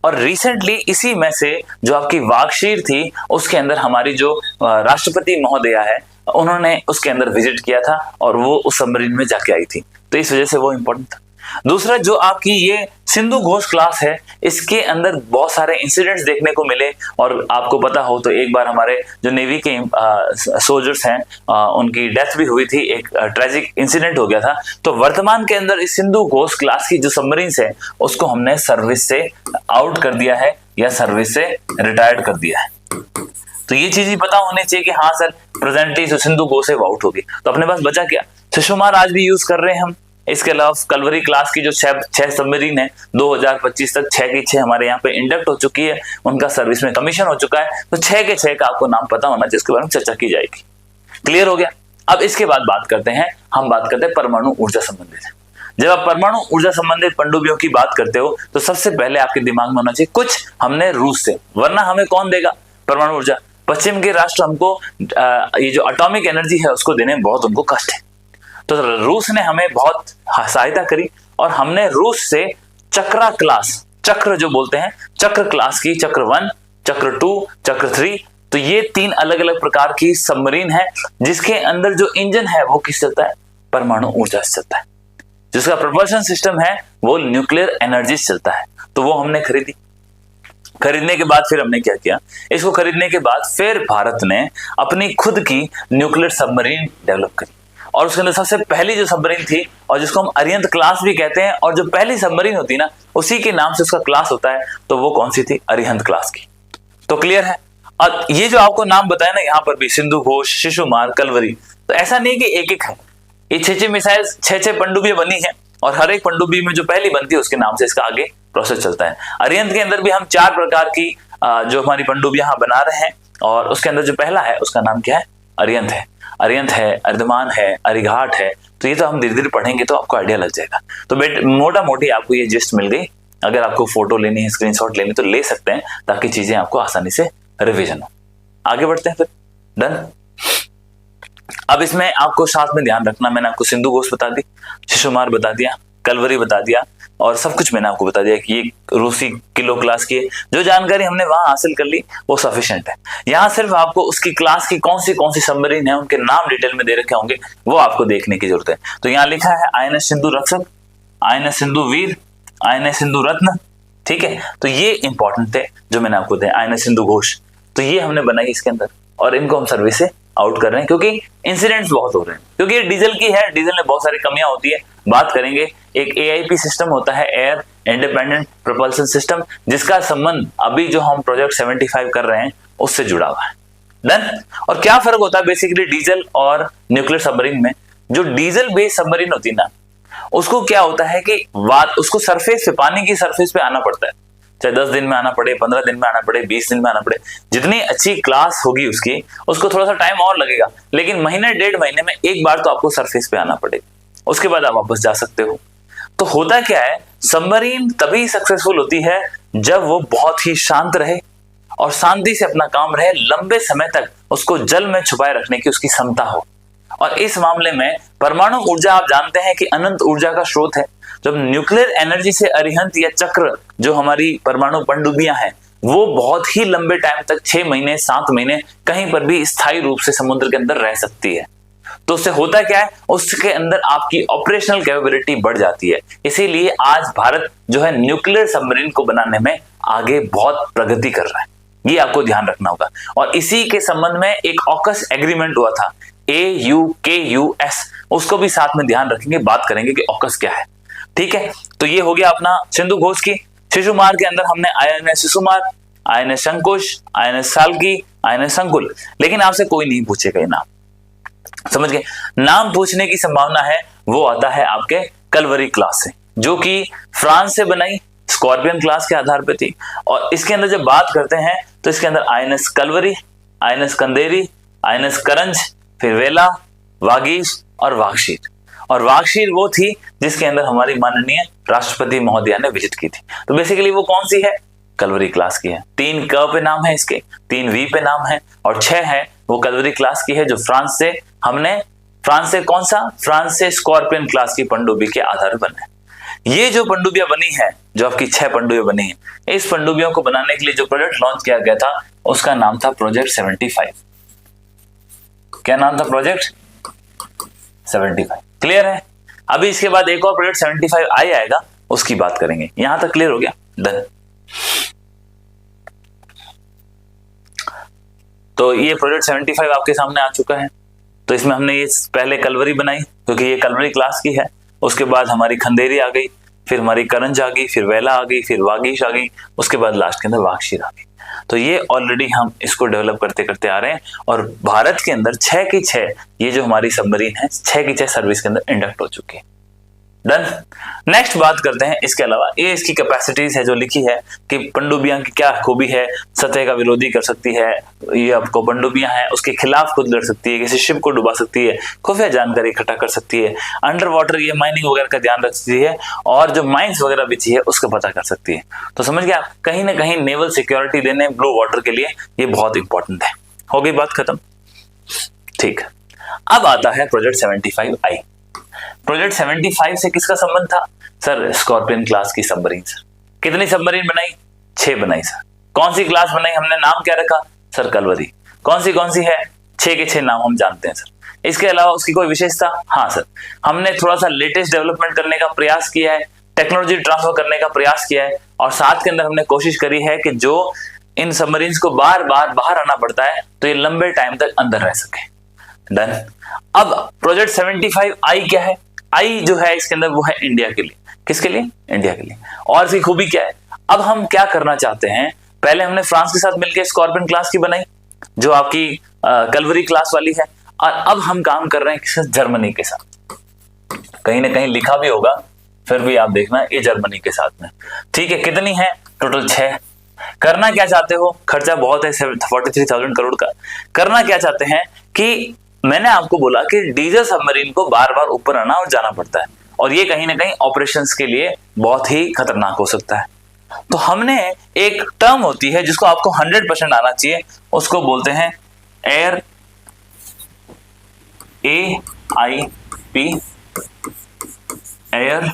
और रिसेंटली इसी में से जो आपकी वागशीर थी उसके अंदर हमारी जो राष्ट्रपति महोदया है उन्होंने उसके अंदर विजिट किया था और वो उस सबमरीन में जाके आई थी, तो इस वजह से वो इंपॉर्टेंट था। दूसरा जो आपकी ये सिंधु घोष क्लास है इसके अंदर बहुत सारे इंसिडेंट्स देखने को मिले, और आपको पता हो तो एक बार हमारे जो नेवी के सोल्जर्स हैं उनकी डेथ भी हुई थी, एक ट्रेजिक इंसिडेंट हो गया था। तो वर्तमान के अंदर इस सिंधु घोष क्लास की जो सबमरीन्स है उसको हमने सर्विस से आउट कर दिया है या सर्विस से रिटायर्ड कर दिया है। तो ये चीज ही पता होनी चाहिए कि हाँ सर प्रेजेंटली जो सिंधु घोष है वो आउट होगी। तो अपने पास बचा क्या? शिशुमार आज भी यूज कर रहे हैं हम। इसके अलावा कलवरी क्लास की जो 6 सबमरीन है 2025 तक 6 की 6 हमारे यहाँ पे इंडक्ट हो चुकी है, उनका सर्विस में कमीशन हो चुका है। तो 6 के 6 का आपको नाम पता होना चाहिए, इसके बारे में चर्चा की जाएगी। क्लियर हो गया? अब इसके बाद बात करते हैं, हम बात करते हैं परमाणु ऊर्जा संबंधित। जब आप परमाणु ऊर्जा संबंधित पनडुब्बियों की बात करते हो तो सबसे पहले आपके दिमाग में होना चाहिए कुछ हमने रूस से, वरना हमें कौन देगा परमाणु ऊर्जा? पश्चिम के राष्ट्र हमको ये जो एटॉमिक एनर्जी है उसको देने में बहुत उनको कष्ट है। तो रूस ने हमें बहुत सहायता करी और हमने रूस से चक्रा क्लास, चक्र जो बोलते हैं, चक्र क्लास की चक्र 1, चक्र 2, चक्र 3। तो ये 3 अलग अलग प्रकार की सबमरीन है जिसके अंदर जो इंजन है वो किस चलता है, परमाणु ऊर्जा से चलता है। जिसका प्रपल्शन सिस्टम है वो न्यूक्लियर एनर्जी से चलता है। तो वो हमने खरीदी। खरीदने के बाद फिर हमने क्या किया, इसको खरीदने के बाद फिर भारत ने अपनी खुद की न्यूक्लियर सबमरीन डेवलप करी और उसके अंदर सबसे पहली जो सबमरीन थी और जिसको हम अरिहंत क्लास भी कहते हैं, और जो पहली सबमरीन होती है ना उसी के नाम से उसका क्लास होता है, तो वो कौन सी थी, अरिहंत क्लास की। तो क्लियर है। और ये जो आपको नाम बताया ना यहाँ पर भी, सिंधु घोष, शिशुमार, कलवरी, तो ऐसा नहीं कि एक एक है, ये 6 मिसाइल 6 पनडुब्बियां बनी है और हर एक पनडुब्बी में जो पहली बनती है उसके नाम से इसका आगे प्रोसेस चलता है। अरिहंत के अंदर भी हम 4 प्रकार की जो हमारी पनडुब्बियां यहाँ बना रहे हैं और उसके अंदर जो पहला है उसका नाम क्या है, अरिहंत है। अरिहंत है, अर्धमान है, अरिघाट है। तो ये तो हम धीरे धीरे पढ़ेंगे तो आपको आइडिया लग जाएगा। तो मोटा मोटी आपको ये जिस्ट मिल गई। अगर आपको फोटो लेनी है, स्क्रीनशॉट लेनी तो ले सकते हैं ताकि चीजें आपको आसानी से रिवीजन हो। आगे बढ़ते हैं फिर। डन। अब इसमें आपको साथ में ध्यान रखना, मैंने आपको सिंधु घोष बता दी, शिशुमार बता दिया, कलवरी बता दिया और सब कुछ मैंने आपको बता दिया कि ये रूसी किलो क्लास की है। जो जानकारी हमने वहां हासिल कर ली वो सफिशिएंट है। यहाँ सिर्फ आपको उसकी क्लास की कौन सी सबमरीन है उनके नाम डिटेल में दे रखे होंगे, वो आपको देखने की जरूरत है। तो यहाँ लिखा है INS सिंधु रक्षक, INS सिंधु वीर, INS सिंधु रत्न। ठीक है, तो ये इंपॉर्टेंट थे जो मैंने आपको दिया। INS सिंधु घोष, तो ये हमने बनाई इसके अंदर और इनको हम सर्विस से आउट कर रहे हैं क्योंकि इंसिडेंट्स बहुत हो रहे हैं, क्योंकि ये डीजल की है, डीजल में बहुत सारी कमियां होती है। बात करेंगे, एक AIP सिस्टम होता है, एयर इंडिपेंडेंट प्रोपल्सन सिस्टम, जिसका संबंध अभी जो हम प्रोजेक्ट 75 कर रहे हैं उससे जुड़ा हुआ है। डन। और क्या फर्क होता है बेसिकली डीजल और न्यूक्लियर सबमरीन में? जो डीजल बेस्ड सबमरीन होती है ना, उसको क्या होता है कि उसको सरफेस पे, पानी की सरफेस पे आना पड़ता है, चाहे 10 दिन में आना पड़े, 15 दिन में आना पड़े, 20 दिन में आना पड़े। जितनी अच्छी क्लास होगी उसकी, उसको थोड़ा सा टाइम और लगेगा, लेकिन महीने 1.5 महीने में एक बार तो आपको सरफेस पे आना पड़ेगा, उसके बाद आप वापस जा सकते हो। तो होता क्या है, सबमरीन तभी सक्सेसफुल होती है जब वो बहुत ही शांत रहे और शांति से अपना काम रहे, लंबे समय तक उसको जल में छुपाए रखने की उसकी क्षमता हो। और इस मामले में परमाणु ऊर्जा आप जानते हैं कि अनंत ऊर्जा का स्रोत है। जब न्यूक्लियर एनर्जी से अरिहंत या चक्र, जो हमारी परमाणु पनडुब्बियां हैं, वो बहुत ही लंबे टाइम तक 6 महीने 7 महीने कहीं पर भी स्थायी रूप से समुद्र के अंदर रह सकती है। तो उससे होता क्या है, उसके अंदर आपकी ऑपरेशनल कैपेबिलिटी बढ़ जाती है। इसीलिए आज भारत जो है न्यूक्लियर सबमरीन को बनाने में आगे बहुत प्रगति कर रहा है, ये आपको ध्यान रखना होगा। और इसी के संबंध में एक ऑकस एग्रीमेंट हुआ था, AUKUS, उसको भी साथ में ध्यान रखेंगे, बात करेंगे कि ऑकस क्या है। ठीक है, तो ये हो गया अपना सिंधु घोष की। शिशुमार के अंदर हमने INS Shishumar, INS शंकुश, INS साल्की, INS संकुल। लेकिन आपसे कोई नहीं पूछेगा ये नाम, समझ गए? नाम पूछने की संभावना है वो आता है आपके कलवरी क्लास से, जो कि फ्रांस से बनाई, स्कॉर्पियन क्लास के आधार पर थी। और इसके अंदर जब बात करते हैं तो इसके अंदर INS कलवरी, INS कंदेरी, INS करंज, फिर वेला, वागीश और वागशीर। और वागशीर वो थी जिसके अंदर हमारी माननीय राष्ट्रपति महोदया ने विजिट की थी। तो बेसिकली वो कौन सी है, कलवरी क्लास की है। 3 क पे नाम है इसके, 3 V पे नाम है और 6 है वो कलवरी क्लास की है, जो फ्रांस से हमने, फ्रांस से कौन सा, फ्रांस से स्कॉर्पियन क्लास की पनडुब्बी के आधार पर बने। ये जो पनडुब्बियां बनी है, जो आपकी 6 पनडुब्बियां बनी है, इस पनडुब्बियों को बनाने के लिए जो प्रोजेक्ट लॉन्च किया गया था उसका नाम था प्रोजेक्ट 75। क्या नाम था, प्रोजेक्ट 75। क्लियर है? अभी इसके बाद एक और प्रोजेक्ट 75 आएगा, उसकी बात करेंगे। यहां तक क्लियर हो गया? डन। तो ये प्रोजेक्ट 75 आपके सामने आ चुका है। तो इसमें हमने ये पहले कलवरी बनाई क्योंकि ये कलवरी क्लास की है, उसके बाद हमारी खंदेरी आ गई, फिर हमारी करंज आ गई, फिर वेला आ गई, फिर वागीश आ गई, उसके बाद लास्ट के अंदर वागशीर आ गई। तो ये ऑलरेडी हम इसको डेवलप करते करते आ रहे हैं और भारत के अंदर 6 की 6 ये जो हमारी सबमरीन है 6 की 6 सर्विस के अंदर इंडक्ट हो चुकी है। डन। नेक्स्ट बात करते हैं इसके अलावा, ये इसकी कैपेसिटीज है जो लिखी है कि पनडुब्बियां की क्या खूबी है, सतह का विरोधी कर सकती है, ये आपको पनडुब्बियां हैं उसके खिलाफ खुद लड़ सकती है, किसी शिप को डुबा सकती है, खुफिया जानकारी इकट्ठा कर सकती है, अंडर वाटर ये माइनिंग वगैरह का ध्यान रखती है और जो माइंस वगैरह बिछी है उसको पता कर सकती है। तो समझ गया, कहीं ना कहीं नेवल सिक्योरिटी देने ब्लू वाटर के लिए ये बहुत इंपॉर्टेंट है। हो गई बात खत्म? ठीक। अब आता है प्रोजेक्ट 75I। प्रोजेक्ट 75 से किसका संबंध था सर? स्कॉर्पियन क्लास की सबमरीन। सर कितनी सबमरीन बनाई? 6 बनाई सर। कौन सी क्लास बनाई हमने, नाम क्या रखा सर, कलवरी। कौन सी है, 6 के 6 नाम हम जानते हैं सर। इसके अलावा उसकी कोई विशेषता, हाँ सर, हमने थोड़ा सा लेटेस्ट डेवलपमेंट करने का प्रयास किया है, टेक्नोलॉजी ट्रांसफर करने का प्रयास किया है, और साथ के अंदर हमने कोशिश करी है कि जो इन सबमरीन्स को बार बार बाहर आना पड़ता है तो ये लंबे टाइम तक अंदर रह सके। डन। अब प्रोजेक्ट 75 आई क्या है, आई जो है इसके अंदर वो है इंडिया के लिए। किसके लिए, इंडिया के लिए। और इसकी खूबी क्या है, अब हम क्या करना चाहते हैं, पहले हमने फ्रांस के साथ मिलकर स्कॉर्पियन क्लास की बनाई जो आपकी कलवरी क्लास वाली है, और अब हम काम कर रहे हैं किस, जर्मनी के साथ। कहीं ना कहीं लिखा भी होगा, फिर भी आप देखना ये जर्मनी के साथ में। ठीक है, कितनी है, टोटल 6। करना क्या चाहते हो, खर्चा बहुत है 43,000 करोड़ का। करना क्या चाहते हैं कि मैंने आपको बोला कि डीजल सबमरीन को बार बार ऊपर आना और जाना पड़ता है, और ये कहीं ना कहीं ऑपरेशंस के लिए बहुत ही खतरनाक हो सकता है। तो हमने एक टर्म होती है जिसको आपको 100% आना चाहिए, उसको बोलते हैं air AIP, air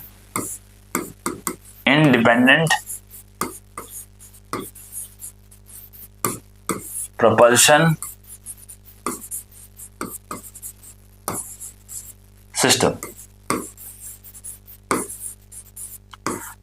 independent propulsion system.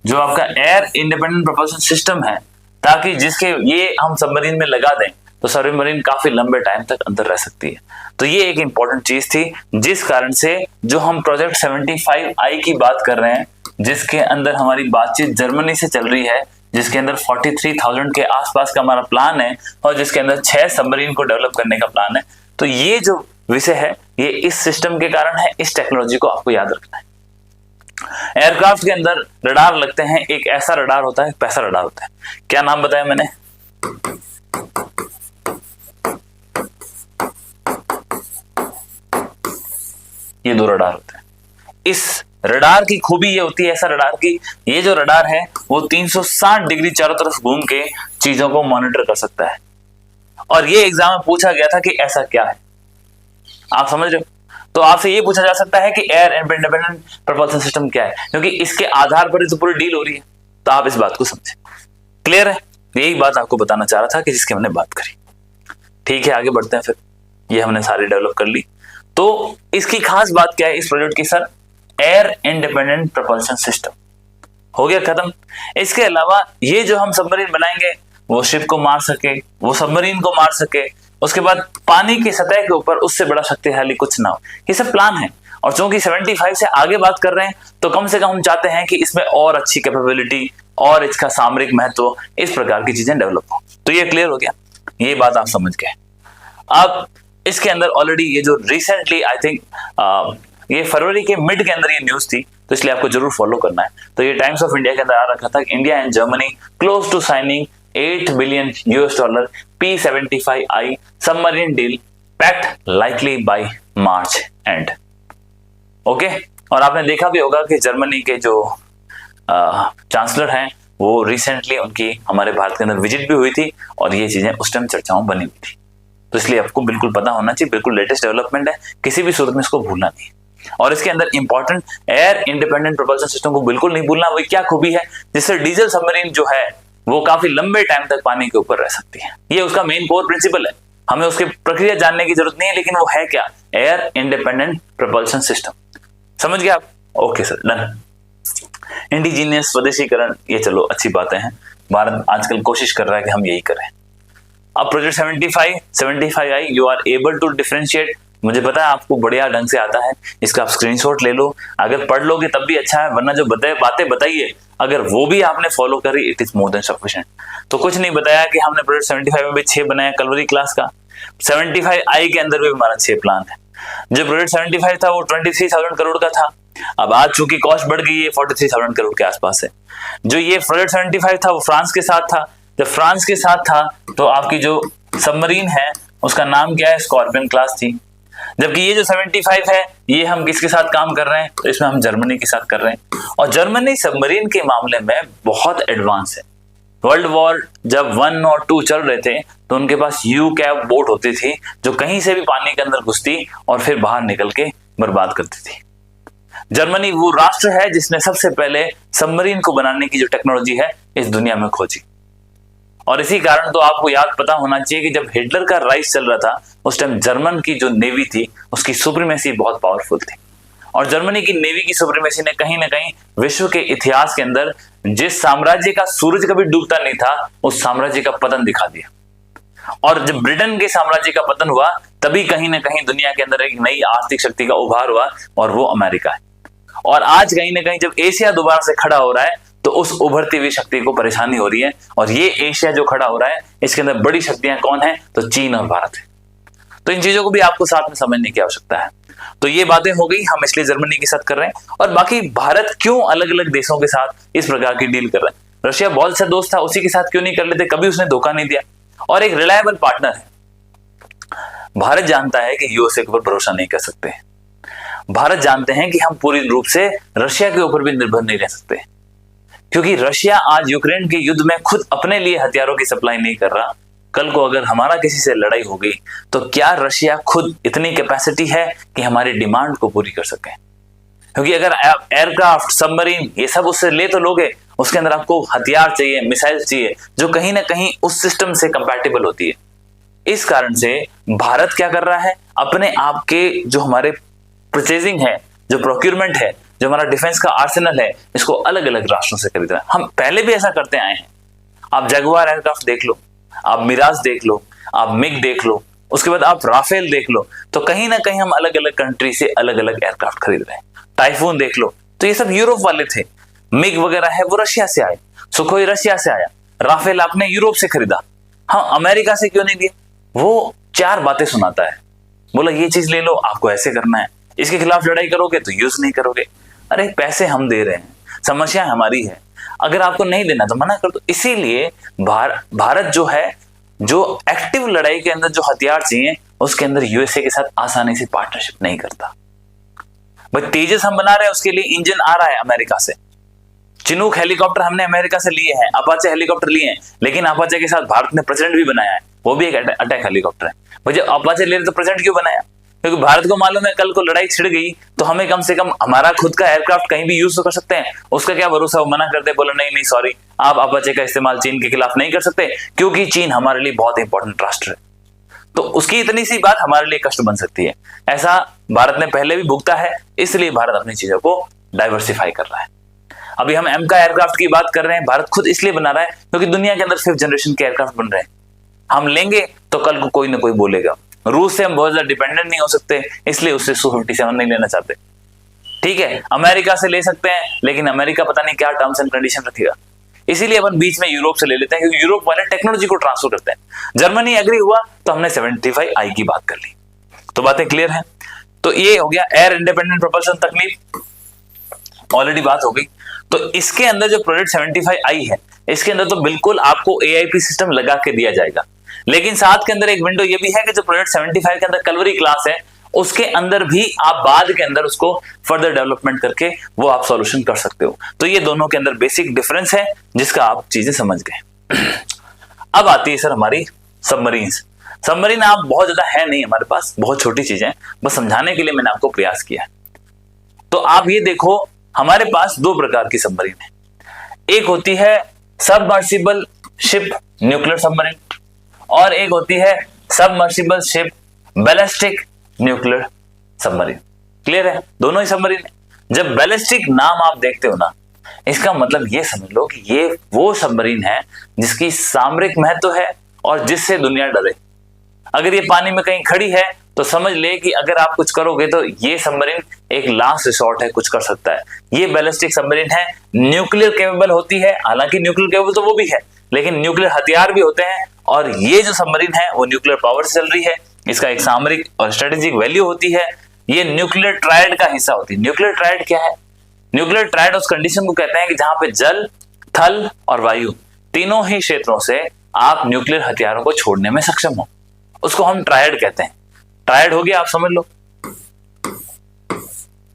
जो आपका एयर इंडिपेंडेंट प्रोपल्शन सिस्टम है, ताकि जिसके ये हम सबमरीन में लगा दें तो सबमरीन काफी लंबे टाइम तक अंदर रह सकती है। तो ये एक इंपॉर्टेंट चीज थी, जिस कारण से जो हम प्रोजेक्ट 75 आई की बात कर रहे हैं, जिसके अंदर हमारी बातचीत जर्मनी से चल रही है, जिसके अंदर 43,000 के आसपास का हमारा प्लान है, और जिसके अंदर 6 सबमरीन को डेवलप करने का प्लान है। तो ये जो विषय है ये इस सिस्टम के कारण है, इस टेक्नोलॉजी को आपको याद रखना है। एयरक्राफ्ट के अंदर रडार लगते हैं, एक ऐसा रडार होता है, पैसा रडार होता है। क्या नाम बताया मैंने, ये 2 रडार होते हैं। इस रडार की खूबी ये होती है, ऐसा रडार की, ये जो रडार है वो 360 डिग्री चारों तरफ घूम के चीजों को मॉनिटर कर सकता है। और ये एग्जाम में पूछा गया था कि ऐसा क्या है, आप समझ रहे हो। तो आपसे ये पूछा जा सकता है कि एयर इंडिपेंडेंट प्रोपल्शन सिस्टम क्या है, क्योंकि इसके आधार पर तो पूरी डील हो रही है। तो आप इस बात को समझे, क्लियर है। यही बात आपको बताना चाह रहा था कि जिसकी हमने बात करी। ठीक है, आगे बढ़ते हैं। फिर ये हमने सारी डेवलप कर ली। तो इसकी खास बात क्या है इस प्रोजेक्ट की sir, air independent propulsion system हो गया खत्म। इसके अलावा ये जो हम सबमरीन बनाएंगे वो शिप को मार सके, वो सबमरीन को मार सके, उसके बाद पानी की सतह के ऊपर उससे बड़ा शक्तिशाली कुछ ना हो, ये सब प्लान है। और चूंकि 75 से आगे बात कर रहे हैं तो कम से कम हम चाहते हैं कि इसमें और अच्छी कैपेबिलिटी और इसका सामरिक महत्व, इस प्रकार की चीजें डेवलप हो। तो ये क्लियर हो गया, ये बात आप समझ गए। अब इसके अंदर ऑलरेडी ये जो रिसेंटली आई थिंक ये फरवरी के मिड के अंदर ये न्यूज थी, तो इसलिए आपको जरूर फॉलो करना है। तो ये टाइम्स ऑफ इंडिया के अंदर आ रखा था कि India and Germany close to signing $8 billion P75I submarine deal pact likely by March end. Okay, और आपने देखा भी होगा कि जर्मनी के जो चांसलर हैं वो रिसेंटली उनकी हमारे भारत के अंदर विजिट भी हुई थी, और ये चीजें उस टाइम चर्चाओं बनी हुई थी। तो इसलिए आपको बिल्कुल पता होना चाहिए, बिल्कुल लेटेस्ट डेवलपमेंट है, किसी भी सूरत में इसको भूलना नहीं। और इसके अंदर important air independent propulsion system को बिल्कुल नहीं भूलना। वो क्या खूबी है जिससे डीजल सबमरीन जो है वो काफी लंबे टाइम तक पानी के ऊपर रह सकती है। ये उसका मेन कोर प्रिंसिपल है, हमें उसकी प्रक्रिया जानने की जरूरत नहीं है, लेकिन वो है क्या, एयर इंडिपेंडेंट प्रोपल्शन सिस्टम। समझ गए आप? Okay sir, done. इंडिजीनियस स्वदेशीकरण, ये चलो अच्छी बातें हैं, भारत आजकल कोशिश कर रहा है कि हम यही करें। अब project 75 I, you are able to differentiate, मुझे पता है आपको बढ़िया ढंग से आता है, इसका आप स्क्रीनशॉट ले लो, अगर पढ़ लोगे तब भी अच्छा है, वरना जो बातें बताइए अगर वो भी आपने फॉलो करी, it is more than sufficient. तो कुछ नहीं बताया कि हमने प्रोजेक्ट 75 में भी 6 बनाया कलवरी क्लास का, 75 आई के अंदर भी हमारा 6 प्लान है। जो प्रोजेक्ट 75 था वो 23,000 करोड़ का था, अब आज चूंकि कॉस्ट बढ़ गई है 43,000 करोड़ के आसपास है। जो ये प्रोजेक्ट 75 था वो फ्रांस के साथ था, जब फ्रांस के साथ था तो आपकी जो सबमरीन है उसका नाम क्या है, स्कॉर्पियन क्लास थी। जबकि ये जो 75 है ये हम किसके साथ काम कर रहे हैं, तो इसमें हम जर्मनी के साथ कर रहे हैं, और जर्मनी सबमरीन के मामले में बहुत एडवांस है। वर्ल्ड वॉर जब 1 और 2 चल रहे थे तो उनके पास U-CAV बोट होती थी जो कहीं से भी पानी के अंदर घुसती और फिर बाहर निकल के बर्बाद करती थी। जर्मनी वो राष्ट्र है जिसने सबसे पहले सबमरीन को बनाने की जो टेक्नोलॉजी है इस दुनिया में खोजी, और इसी कारण तो आपको याद पता होना चाहिए कि जब हिटलर का राइज चल रहा था उस टाइम जर्मन की जो नेवी थी उसकी सुप्रीमेसी बहुत पावरफुल थी, और जर्मनी की नेवी की सुप्रीमेसी ने कहीं ना कहीं विश्व के इतिहास के अंदर जिस साम्राज्य का सूरज कभी डूबता नहीं था उस साम्राज्य का पतन दिखा दिया। और जब ब्रिटेन के साम्राज्य का पतन हुआ तभी कहीं ना कहीं दुनिया के अंदर एक नई आर्थिक शक्ति का उभार हुआ, और वो अमेरिका है। और आज कहीं ना कहीं जब एशिया दोबारा से खड़ा हो रहा है तो उस उभरती हुई शक्ति को परेशानी हो रही है, और ये एशिया जो खड़ा हो रहा है इसके अंदर बड़ी शक्तियां कौन है, तो चीन और भारत है। तो इन चीजों को भी आपको साथ में समझने की आवश्यकता है। तो ये बातें हो गई, हम इसलिए जर्मनी के साथ कर रहे हैं। और बाकी भारत क्यों अलग अलग देशों के साथ इस प्रकार की डील कर रहे हैं? रशिया बहुत अच्छा दोस्त था, उसी के साथ क्यों नहीं कर लेते, कभी उसने धोखा नहीं दिया और एक रिलायबल पार्टनर है। भारत जानता है कि यूएसए के ऊपर भरोसा नहीं कर सकते, भारत जानते हैं कि हम पूरी रूप से रशिया के ऊपर भी निर्भर नहीं रह सकते, क्योंकि रशिया आज यूक्रेन के युद्ध में खुद अपने लिए हथियारों की सप्लाई नहीं कर रहा। कल को अगर हमारा किसी से लड़ाई हो गई तो क्या रशिया खुद इतनी कैपेसिटी है कि हमारी डिमांड को पूरी कर सके? क्योंकि अगर आप एयरक्राफ्ट, सबमरीन ये सब उससे ले तो लोगे, उसके अंदर आपको हथियार चाहिए, मिसाइल चाहिए, जो कहीं ना कहीं उस सिस्टम से कंपैटिबल होती है। इस कारण से भारत क्या कर रहा है, अपने आप के जो हमारे परचेजिंग है, जो प्रोक्यूरमेंट है, जो हमारा डिफेंस का आर्सेनल है, इसको अलग अलग राष्ट्रों से खरीद रहा है। हम पहले भी ऐसा करते आए हैं। आप जगुआर एयरक्राफ्ट देख लो, आप मिराज देख लो, आप मिग देख लो, उसके बाद आप राफेल देख लो, तो कहीं ना कहीं हम अलग अलग कंट्री से अलग अलग एयरक्राफ्ट खरीद रहे हैं। टाइफून देख लो, तो ये सब यूरोप वाले थे। मिग वगैरह है वो रशिया से आए, सुखोई रशिया से आया, राफेल आपने यूरोप से खरीदा। हाँ, अमेरिका से क्यों नहीं लिया? वो 4 बातें सुनाता है, बोला ये चीज ले लो, आपको ऐसे करना है, इसके खिलाफ लड़ाई करोगे तो यूज नहीं करोगे। अरे पैसे हम दे रहे हैं, समस्या हमारी है, अगर आपको नहीं देना तो मना कर दो। इसीलिए भारत जो है, जो एक्टिव लड़ाई के अंदर जो हथियार चाहिए उसके अंदर यूएसए के साथ आसानी से पार्टनरशिप नहीं करता। भाई तेजस हम बना रहे हैं, उसके लिए इंजन आ रहा है अमेरिका से। चिनूक हेलीकॉप्टर हमने अमेरिका से लिए हैं, अपाचे हेलीकॉप्टर लिए हैं, लेकिन अपाचे के साथ भारत ने प्रचंड भी बनाया है, वो भी एक अटैक हेलीकॉप्टर है। भाई जब अपाचे ले रहे तो प्रचंड क्यों बनाया? क्योंकि भारत को मालूम है कल को लड़ाई छिड़ गई तो हमें कम से कम हमारा खुद का एयरक्राफ्ट कहीं भी यूज तो कर सकते हैं। उसका क्या भरोसा, वो मना कर दे, बोला नहीं नहीं सॉरी, आप अपाचे का इस्तेमाल चीन के खिलाफ नहीं कर सकते, क्योंकि चीन हमारे लिए बहुत इंपॉर्टेंट राष्ट्र है। तो उसकी इतनी सी बात हमारे लिए कष्ट बन सकती है। ऐसा भारत ने पहले भी भुगता है, इसलिए भारत अपनी चीजों को डाइवर्सिफाई कर रहा है। अभी हम एम का एयरक्राफ्ट की बात कर रहे हैं, भारत खुद इसलिए बना रहा है क्योंकि दुनिया के अंदर 5th जनरेशन के एयरक्राफ्ट बन रहे हैं। हम लेंगे तो कल को कोई ना कोई बोलेगा। रूस से हम बहुत ज्यादा डिपेंडेंट नहीं हो सकते, इसलिए उससे Su-57 नहीं लेना चाहते। ठीक है, अमेरिका से ले सकते हैं, लेकिन अमेरिका पता नहीं क्या टर्म्स एंड कंडीशन रखेगा, इसीलिए अपन बीच में यूरोप से ले लेते हैं, क्योंकि यूरोप वाले टेक्नोलॉजी को ट्रांसफर करते हैं। जर्मनी एग्री हुआ तो हमने 75i की बात कर ली। तो बातें क्लियर है। तो ये हो गया एयर इंडिपेंडेंट प्रोपल्शन तकनीक, ऑलरेडी बात हो गई। तो इसके अंदर जो प्रोजेक्ट 75i है, इसके अंदर तो बिल्कुल आपको AIP सिस्टम लगा के दिया जाएगा, लेकिन साथ के अंदर एक विंडो ये भी है कि जो प्रोजेक्ट 75 के अंदर कलवरी क्लास है, उसके अंदर भी आप बाद के अंदर उसको फर्दर डेवलपमेंट करके वो आप सॉल्यूशन कर सकते हो। तो ये दोनों के अंदर बेसिक डिफरेंस है जिसका आप चीजें समझ गए। अब आती है सर हमारी सबमरीन्स। सबमरीन आप बहुत ज्यादा है नहीं हमारे पास, बहुत छोटी चीजें, बस समझाने के लिए मैंने आपको प्रयास किया। तो आप ये देखो, हमारे पास 2 प्रकार की सबमरीन है। एक होती है सबमर्सिबल शिप न्यूक्लियर सबमरीन, और एक होती है submersible ship ballistic nuclear submarine. Clear है? दोनों ही सबमरीन है। जब बैलिस्टिक नाम आप देखते हो ना, इसका मतलब ये समझ लो कि ये वो सबमरीन है जिसकी सामरिक महत्व है और जिससे दुनिया डरे। अगर ये पानी में कहीं खड़ी है तो समझ ले कि अगर आप कुछ करोगे तो ये सबमरीन एक लास्ट रिसोर्ट है, कुछ कर सकता है। ये बैलिस्टिक सबमरीन है, न्यूक्लियर केपेबल होती है, हालांकि न्यूक्लियर केपेबल तो वो भी है, लेकिन न्यूक्लियर हथियार भी होते हैं, और ये जो सबमरीन है वो न्यूक्लियर पावर से चल रही है। इसका एक सामरिक और स्ट्रेटेजिक वैल्यू होती है। ये न्यूक्लियर ट्रायड का हिस्सा होती है। न्यूक्लियर ट्रायड क्या है? न्यूक्लियर ट्रायड उस कंडीशन को कहते हैं कि जहां पे जल, थल और वायु तीनों ही क्षेत्रों से आप न्यूक्लियर हथियारों को छोड़ने में सक्षम हो, उसको हम ट्रायड कहते हैं। ट्रायड हो गया, आप समझ लो,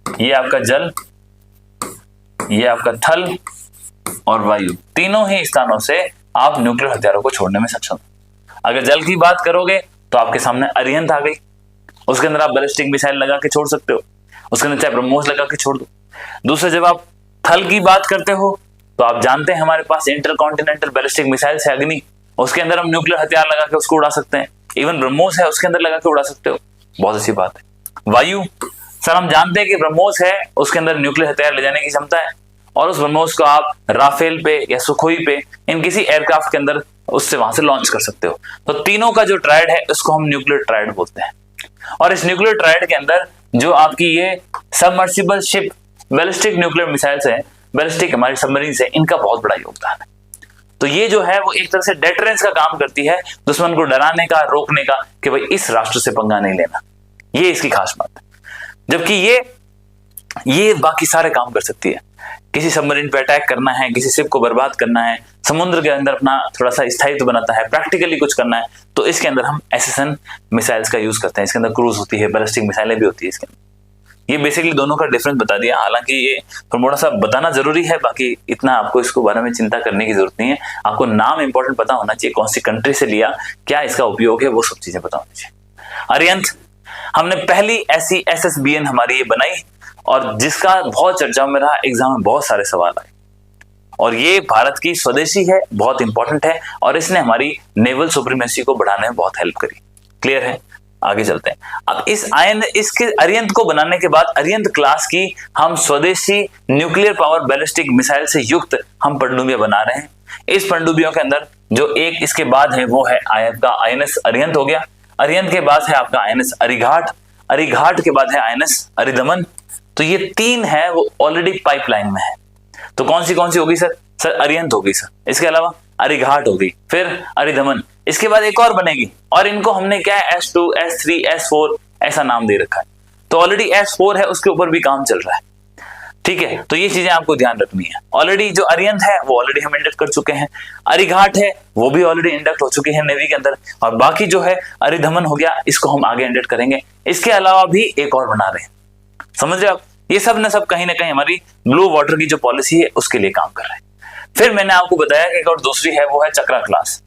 ये आपका जल, ये आपका थल और वायु, तीनों ही स्थानों से आप न्यूक्लियर हथियारों को छोड़ने में सक्षम हो। अगर जल की बात करोगे तो आपके सामने अरिहंत आ गई, उसके अंदर आप बैलिस्टिक मिसाइल लगा के छोड़ सकते हो, उसके अंदर चाहे ब्रह्मोस लगा के छोड़ दो। दूसरा, जब आप थल की बात करते हो तो आप जानते हैं हमारे पास इंटरकॉन्टिनेंटल बैलिस्टिक मिसाइल है अग्नि, उसके अंदर हम न्यूक्लियर हथियार लगा के उसको उड़ा सकते हैं। इवन ब्रह्मोस है उसके अंदर लगा के उड़ा सकते हो, बहुत अच्छी बात है। वायु, सर हम जानते हैं कि ब्रह्मोस है उसके अंदर न्यूक्लियर हथियार ले जाने की क्षमता है, और उस ब्रह्मोस को आप राफेल पे या सुखोई पे इन किसी एयरक्राफ्ट के अंदर उससे वहां से लॉन्च कर सकते हो। तो तीनों का जो ट्रायड है उसको हम न्यूक्लियर ट्रायड बोलते हैं। और इस न्यूक्लियर ट्रायड के अंदर जो आपकी ये submersible ship ballistic nuclear missiles है, बैलिस्टिक हमारी सबमरीन है, इनका बहुत बड़ा योगदान है। तो ये जो है वो एक तरह से डेटरेंस का काम करती है, दुश्मन को डराने का, रोकने का, कि भाई इस राष्ट्र से पंगा नहीं लेना, ये इसकी खास बात है। जबकि ये बाकी सारे काम कर सकती है। किसी सबमरीन पे अटैक करना है, किसी शिप को बर्बाद करना है, समुद्र के अंदर अपना थोड़ा सा स्थायित्व बनाता है, प्रैक्टिकली कुछ करना है, तो इसके अंदर हम एसएसएन मिसाइल्स का यूज करते हैं। इसके अंदर क्रूज होती है, बैलिस्टिक मिसाइलें भी होती है इसके अंदर। ये बेसिकली दोनों का डिफरेंस बता दिया। हालांकि ये थोड़ा सा बताना जरूरी है, बाकी इतना आपको इसको बारे में चिंता करने की जरूरत नहीं है। आपको नाम इंपॉर्टेंट पता होना चाहिए, कौन सी कंट्री से लिया, क्या इसका उपयोग है, वो सब चीजें पता होनी चाहिए। अरिहंत, हमने पहली ऐसी SSBN हमारी ये बनाई और जिसका बहुत चर्चा में रहा, एग्जाम में बहुत सारे सवाल आए, और ये भारत की स्वदेशी है, बहुत इंपॉर्टेंट है, और इसने हमारी नेवल सुप्रीमेसी को बढ़ाने में बहुत हेल्प करी। क्लियर है, आगे चलते हैं। अब इसके अरिहंत को बनाने के बाद अरिहंत क्लास की हम स्वदेशी न्यूक्लियर पावर बैलिस्टिक मिसाइल से युक्त हम पनडुब्बियां बना रहे हैं। इस पनडुब्बियों के अंदर जो एक इसके बाद है वो है आपका INS अरिहंत हो गया। अरिहंत के बाद है आपका INS अरिघाट, अरिघाट के बाद है INS अरिदमन। तो ये तीन है वो ऑलरेडी पाइपलाइन में है। तो कौन सी होगी सर? सर अरिहंत होगी सर, इसके अलावा अरिघाट होगी, फिर अरिदमन, इसके बाद एक और बनेगी, और इनको हमने क्या है S2, S3, S4 ऐसा नाम दे रखा है। तो ऑलरेडी S4 है, उसके ऊपर भी काम चल रहा है। ठीक है, तो ये चीजें आपको ध्यान रखनी है। ऑलरेडी जो अरिहंत है वो ऑलरेडी हम इंडक्ट कर चुके हैं, अरिघाट है वो भी ऑलरेडी इंडक्ट हो चुकी है नेवी के अंदर, और बाकी जो है अरिदमन हो गया, इसको हम आगे इंडक्ट करेंगे। इसके अलावा भी एक और बना रहे हैं, समझ रहे आप? ये सब न सब कहीं ना कहीं हमारी ब्लू वाटर की जो पॉलिसी है उसके लिए काम कर रहे हैं। फिर मैंने आपको बताया कि एक और दूसरी है, वो है चक्रा क्लास।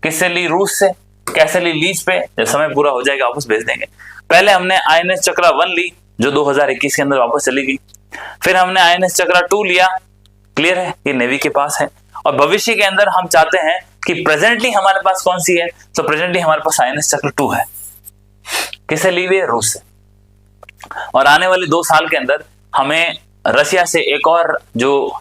किससे ली? रूस से। कैसे ली? लीज पे, जब समय पूरा हो जाएगा वापस भेज देंगे। पहले हमने INS चक्रा 1 ली, जो 2021 के अंदर वापस चली गई। फिर हमने INS चक्रा 2 लिया, क्लियर है, ये नेवी के पास है। और भविष्य के अंदर हम चाहते हैं कि प्रेजेंटली हमारे पास कौन सी है, तो प्रेजेंटली हमारे पास INS चक्र 2 है। किससे ली हुई है? रूस से। और आने वाले 2 साल के अंदर हमें रशिया से एक और जो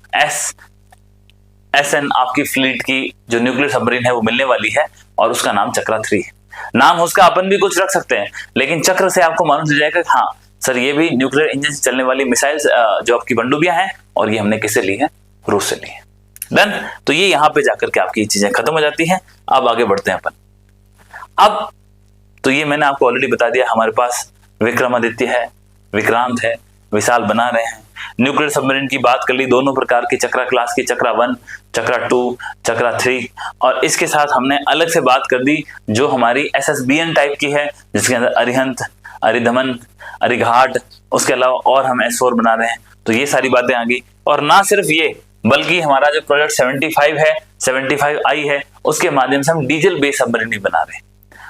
SN आपकी फ्लीट की जो न्यूक्लियर सबमरीन है वो मिलने वाली है, और उसका नाम चक्रा 3 है। नाम उसका अपन भी कुछ रख सकते हैं, लेकिन चक्र से आपको मालूम हो जाएगा कि हाँ सर ये भी न्यूक्लियर इंजन से चलने वाली मिसाइल्स जो आपकी पनडुब्बियां हैं, और ये हमने किससे ली है? रूस से ली है। डन। तो ये यहां पे जाकर के आपकी चीजें खत्म हो जाती हैं। अब आगे बढ़ते हैं अपन। अब तो ये मैंने आपको ऑलरेडी बता दिया, हमारे पास विक्रमादित्य है, विक्रांत है, विशाल बना रहे हैं। न्यूक्लियर सबमरीन की बात कर ली, दोनों प्रकार की, चक्रा क्लास की, चक्रा 1, चक्रा 2, चक्रा 3, और इसके साथ हमने अलग से बात कर दी जो हमारी SSBN टाइप की है, जिसके अंदर अरिहंत, अरिदमन, अरिघाट, उसके अलावा और हम S4 बना रहे हैं। तो ये सारी बातें आ गई। और ना सिर्फ ये, बल्कि हमारा जो प्रोजेक्ट 75 है, 75I है, उसके माध्यम से हम डीजल बेस्ड सबमरीन भी बना रहे हैं।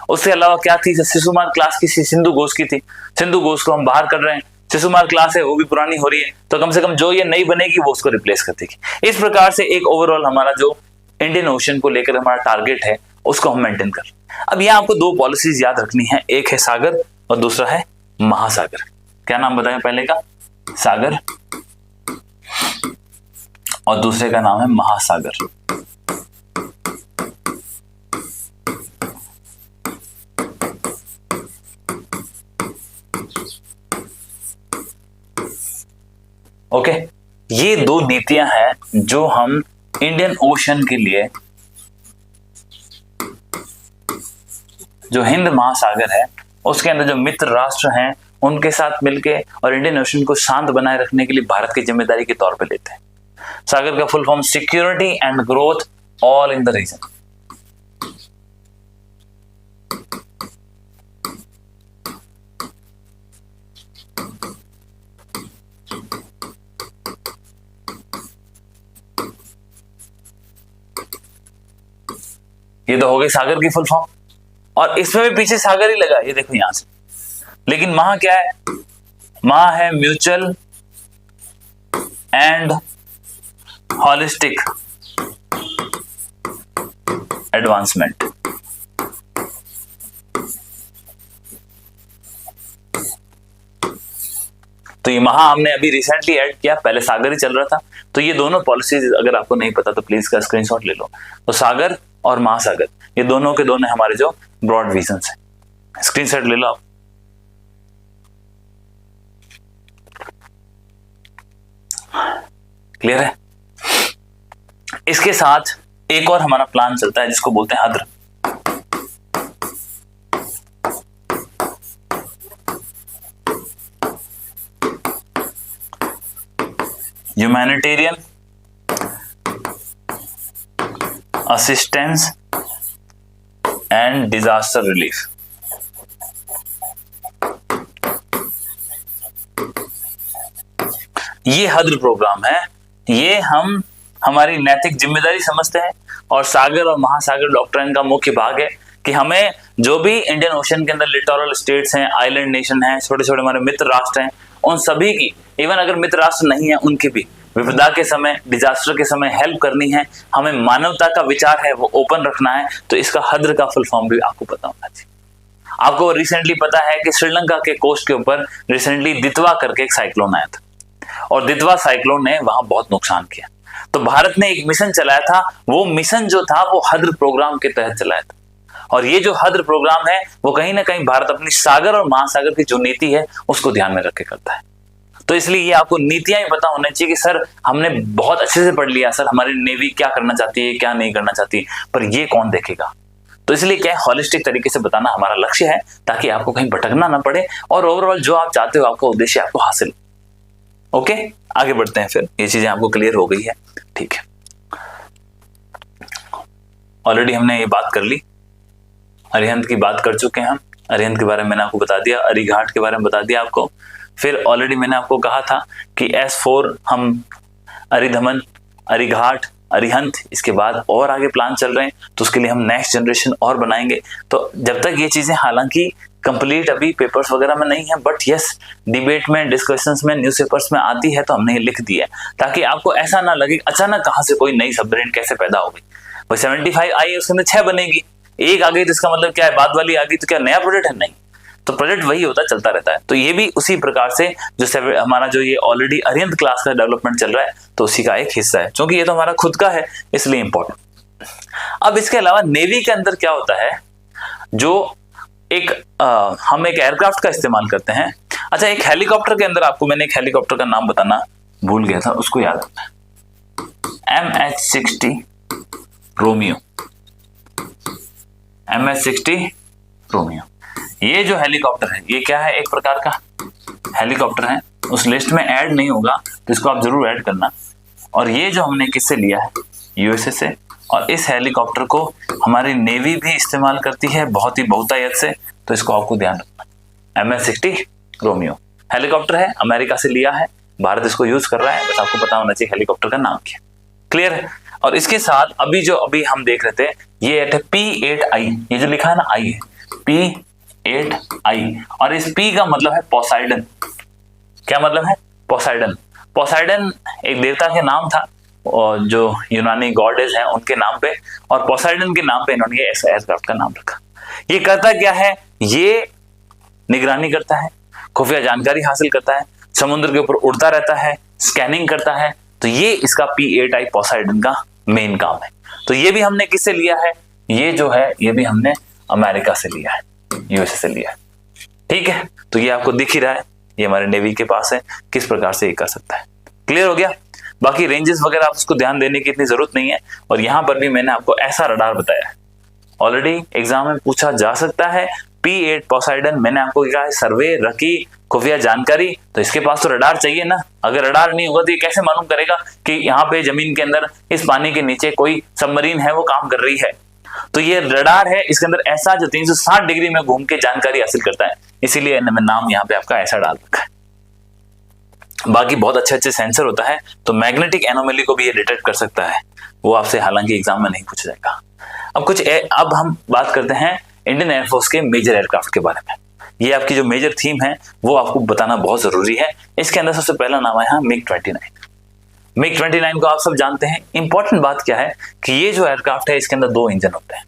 उसके अलावा क्या थी? शिशुमार क्लास की सिंधु घोष की थी, सिंधु घोष को हम बाहर कर रहे हैं। शिशुमार क्लास है वो भी पुरानी हो रही है, तो कम से कम जो ये नई बनेगी वो उसको रिप्लेस कर देगी। इस प्रकार से एक ओवरऑल हमारा जो इंडियन ओशन को लेकर हमारा टारगेट है उसको हम मेंटेन कर। अब यहाँ आपको 2 पॉलिसीज याद रखनी है, एक है सागर और दूसरा है महासागर। क्या नाम बताया? पहले का सागर और दूसरे का नाम है महासागर। ओके, ये 2 नीतियां हैं जो हम इंडियन ओशन के लिए, जो हिंद महासागर है उसके अंदर जो मित्र राष्ट्र हैं उनके साथ मिलके और इंडियन ओशन को शांत बनाए रखने के लिए भारत की जिम्मेदारी के तौर पे लेते हैं। सागर का full form security and growth all in the region. ये तो हो गई सागर की फुल फॉर्म, और इसमें भी पीछे सागर ही लगा, ये देखो यहां से। लेकिन महा क्या है? महा है म्यूचुअल एंड हॉलिस्टिक एडवांसमेंट। तो ये महा हमने अभी रिसेंटली ऐड किया, पहले सागर ही चल रहा था। तो ये दोनों पॉलिसीज अगर आपको नहीं पता तो प्लीज का स्क्रीनशॉट ले लो। तो सागर और महासागर ये दोनों के दोनों हमारे जो ब्रॉड विजन्स है, स्क्रीनशॉट ले लो आप। क्लियर है? इसके साथ एक और हमारा प्लान चलता है जिसको बोलते हैं HADR. Humanitarian assistance and disaster relief. ये हद्र प्रोग्राम है, ये हम हमारी नैतिक जिम्मेदारी समझते हैं और सागर और महासागर डॉक्ट्रिन का मुख्य भाग है कि हमें जो भी इंडियन ओशन के अंदर लिटोरल स्टेट्स हैं, आइलैंड नेशन हैं, छोटे छोटे हमारे मित्र राष्ट्र हैं, उन सभी की, इवन अगर मित्र राष्ट्र नहीं है उनकी भी विपदा के समय, डिजास्टर के समय हेल्प करनी है। हमें मानवता का विचार है वो ओपन रखना है। तो इसका हद्र का फुल फॉर्म भी आपको पता होना चाहिए। आपको रिसेंटली पता है कि श्रीलंका के कोस्ट के ऊपर रिसेंटली दितवा करके एक साइक्लोन आया था और दितवा साइक्लोन ने वहां बहुत नुकसान किया। तो भारत ने एक मिशन चलाया था, वो मिशन जो था वो हद्र प्रोग्राम के तहत चलाया था। और ये जो हद्र प्रोग्राम है वो कहीं ना कहीं भारत अपनी सागर और महासागर की जो नीति है उसको ध्यान में रख के करता है। तो इसलिए ये आपको नीतियां ही पता होना चाहिए कि सर हमने बहुत अच्छे से पढ़ लिया, सर हमारी नेवी क्या करना चाहती है, क्या नहीं करना चाहती, पर ये कौन देखेगा। तो इसलिए क्या है, हॉलिस्टिक तरीके से बताना हमारा लक्ष्य है ताकि आपको कहीं भटकना ना पड़े और ओवरऑल जो आप चाहते हो आपका उद्देश्य आपको हासिल। ओके, आगे बढ़ते हैं। फिर ये चीजें आपको क्लियर हो गई है, ठीक है। ऑलरेडी हमने ये बात कर ली, अरिहंत की बात कर चुके हैं हम। अरिहंत के बारे में मैंने आपको बता दिया, अरिघाट के बारे में बता दिया आपको। फिर ऑलरेडी मैंने आपको कहा था कि S4 हम अरिधमन, अरिघाट, अरिहंत, इसके बाद और आगे प्लान चल रहे हैं तो उसके लिए हम नेक्स्ट जनरेशन और बनाएंगे। तो जब तक ये चीजें हालांकि कंप्लीट अभी पेपर्स वगैरह में नहीं है, बट यस डिबेट में, डिस्कशंस में, न्यूज़पेपर्स में आती है तो हमने ये लिख दिया है ताकि आपको ऐसा ना लगे अचानक कहां से कोई नई सबमरीन कैसे पैदा हो गई। भाई 75 आई, उसके अंदर 6 बनेगी, एक आ गई तो इसका मतलब क्या है, बाद वाली आ गई तो क्या नया प्रोजेक्ट है? नहीं, तो प्रोजेक्ट वही होता है, चलता रहता है। तो ये भी उसी प्रकार से जो हमारा जो ये ऑलरेडी अरिहंत क्लास का डेवलपमेंट चल रहा है तो उसी का एक हिस्सा है, क्योंकि ये तो हमारा खुद का है इसलिए इंपॉर्टेंट। अब इसके अलावा नेवी के अंदर क्या होता है, जो हम एक एयरक्राफ्ट का इस्तेमाल करते हैं। अच्छा, एक हेलीकॉप्टर के अंदर आपको मैंने एक हेलीकॉप्टर का नाम बताना भूल गया था, उसको याद रखना है, MH-60 रोमियो। MH-60 रोमियो ये जो हेलीकॉप्टर है ये क्या है, एक प्रकार का हेलीकॉप्टर है, उस लिस्ट में ऐड नहीं होगा तो इसको आप जरूर ऐड करना। और ये जो हमने किससे लिया है, USA से, और इस हेलीकॉप्टर को हमारी नेवी भी इस्तेमाल करती है बहुत ही बहुतायत से, तो इसको आपको ध्यान रखना। MH-60 रोमियो हेलीकॉप्टर है, अमेरिका से लिया है, भारत इसको यूज कर रहा है, बस आपको पता होना चाहिए हेलीकॉप्टर का नाम क्या। क्लियर है? और इसके साथ अभी हम देख रहे थे ये है P8I, ये जो लिखा है ना आई है, P8I, और इस P का मतलब है पोसाइडन। क्या मतलब है? पोसाइडन। पोसाइडन एक देवता के नाम था और जो यूनानी गॉडेस हैं उनके नाम पे, और पोसाइडन के नाम पे इन्होंने ये एयरक्राफ्ट का नाम रखा। ये करता क्या है, ये निगरानी करता है, खुफिया जानकारी हासिल करता है, समुद्र के ऊपर उड़ता रहता है, स्कैनिंग करता है। तो ये इसका P8I पोसाइडन का मेन काम है। तो ये भी हमने किससे लिया है, ये जो है ये भी हमने अमेरिका से लिया है, USA से लिया है। ठीक है, तो ये आपको दिख ही रहा है, ये हमारे नेवी के पास है, किस प्रकार से ये कर सकता है। क्लियर हो गया? बाकी रेंजेस वगैरह आप उसको ध्यान देने की इतनी जरूरत नहीं है। और यहां पर भी मैंने आपको ऐसा रडार बताया है, ऑलरेडी एग्जाम में पूछा जा सकता है। P8 पोसाइडन मैंने आपको कहा है, सर्वे रखी, खुफिया जानकारी, तो इसके पास तो रडार चाहिए ना। अगर रडार नहीं होगा तो ये कैसे मालूम करेगा कि यहाँ पे जमीन के अंदर इस पानी के नीचे कोई सबमरीन है वो काम कर रही है। तो ये रडार है, इसके अंदर ऐसा जो 360 डिग्री में घूम के जानकारी हासिल करता है, इसीलिए मैं नाम यहाँ पे आपका ऐसा डाल रखा है। बाकी बहुत अच्छे सेंसर होता है, तो मैग्नेटिक एनोमली को भी ये डिटेक्ट कर सकता है, वो आपसे हालांकि एग्जाम में नहीं पूछा जाएगा। अब हम बात करते हैं इंडियन एयरफोर्स के मेजर एयरक्राफ्ट के बारे में। ये आपकी जो मेजर थीम है वो आपको बताना बहुत जरूरी है। इसके अंदर सबसे पहला नाम है यहाँ MiG-29। मिग 29 को आप सब जानते हैं। इंपॉर्टेंट बात क्या है कि ये जो एयरक्राफ्ट है इसके अंदर 2 इंजन होते हैं,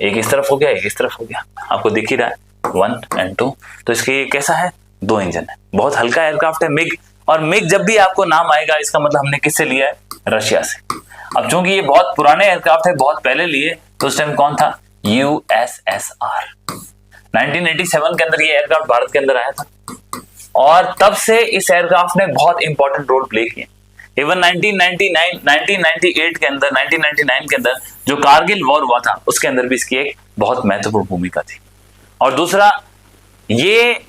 एक इस तरफ हो गया, एक इस तरफ हो गया, आपको दिख ही रहा है 1 और 2। तो इसके कैसा है, 2 इंजन है, बहुत हल्का एयरक्राफ्ट है मिग। और मिग जब भी आपको नाम आएगा इसका मतलब हमने किससे लिया है, रशिया से। अब चूंकि ये बहुत पुराने एयरक्राफ्ट है, बहुत पहले लिए, तो उस टाइम कौन था, यूएसएसआर। 1987 के अंदर ये एयरक्राफ्ट भारत के अंदर आया था और तब से इस एयरक्राफ्ट ने बहुत इंपॉर्टेंट रोल प्ले किए। इवन 1999 के अंदर 1999 के अंदर जो कारगिल वॉर हुआ था उसके अंदर भी इसकी एक बहुत महत्वपूर्ण भूमिका थी। और दूसरा, ये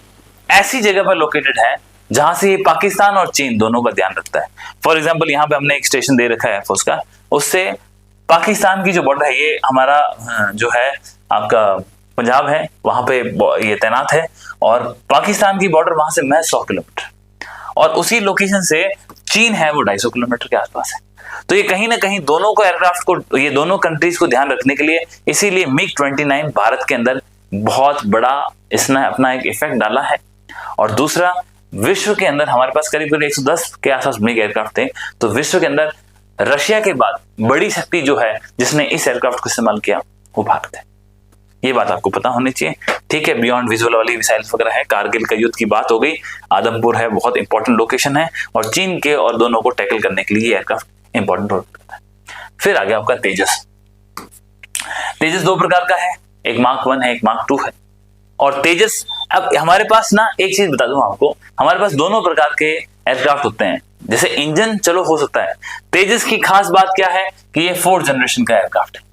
ऐसी जगह पर लोकेटेड है जहां से ये पाकिस्तान और चीन दोनों का ध्यान रखता है। फॉर एग्जांपल यहाँ पे हमने एक स्टेशन दे रखा है एयरफोर्स का, उससे पाकिस्तान की जो बॉर्डर है, ये हमारा जो है आपका पंजाब है, वहां पे ये तैनात है और पाकिस्तान की बॉर्डर वहां से महज 100 किलोमीटर, और उसी लोकेशन से चीन है वो 250 किलोमीटर के आसपास है। तो ये कहीं ना कहीं दोनों को एयरक्राफ्ट को, ये दोनों कंट्रीज को ध्यान रखने के लिए, इसीलिए मिग 29 भारत के अंदर बहुत बड़ा इसने अपना एक इफेक्ट डाला है। और दूसरा, विश्व के अंदर हमारे पास करीब करीब 110 के आसपास मिग एयरक्राफ्ट थे, तो विश्व के अंदर रशिया के बाद बड़ी शक्ति जो है जिसने इस एयरक्राफ्ट को इस्तेमाल किया वो भारत है। ये बात आपको पता होनी चाहिए, ठीक है। बियॉन्ड विजुअल वाली मिसाइल्स वगैरह है, कारगिल का युद्ध की बात हो गई, आदमपुर है, बहुत इंपॉर्टेंट लोकेशन है, और चीन के और दोनों को टैकल करने के लिए एयरक्राफ्ट इंपॉर्टेंट रोल करता है। फिर आ गया आपका तेजस। तेजस 2 प्रकार का है, एक मार्क 1 है, एक मार्क 2 है। और तेजस, अब हमारे पास ना एक चीज बता दूं आपको, हमारे पास दोनों प्रकार के एयरक्राफ्ट होते हैं। जैसे इंजन चलो हो सकता है, तेजस की खास बात क्या है कि ये 4th जनरेशन का एयरक्राफ्ट है।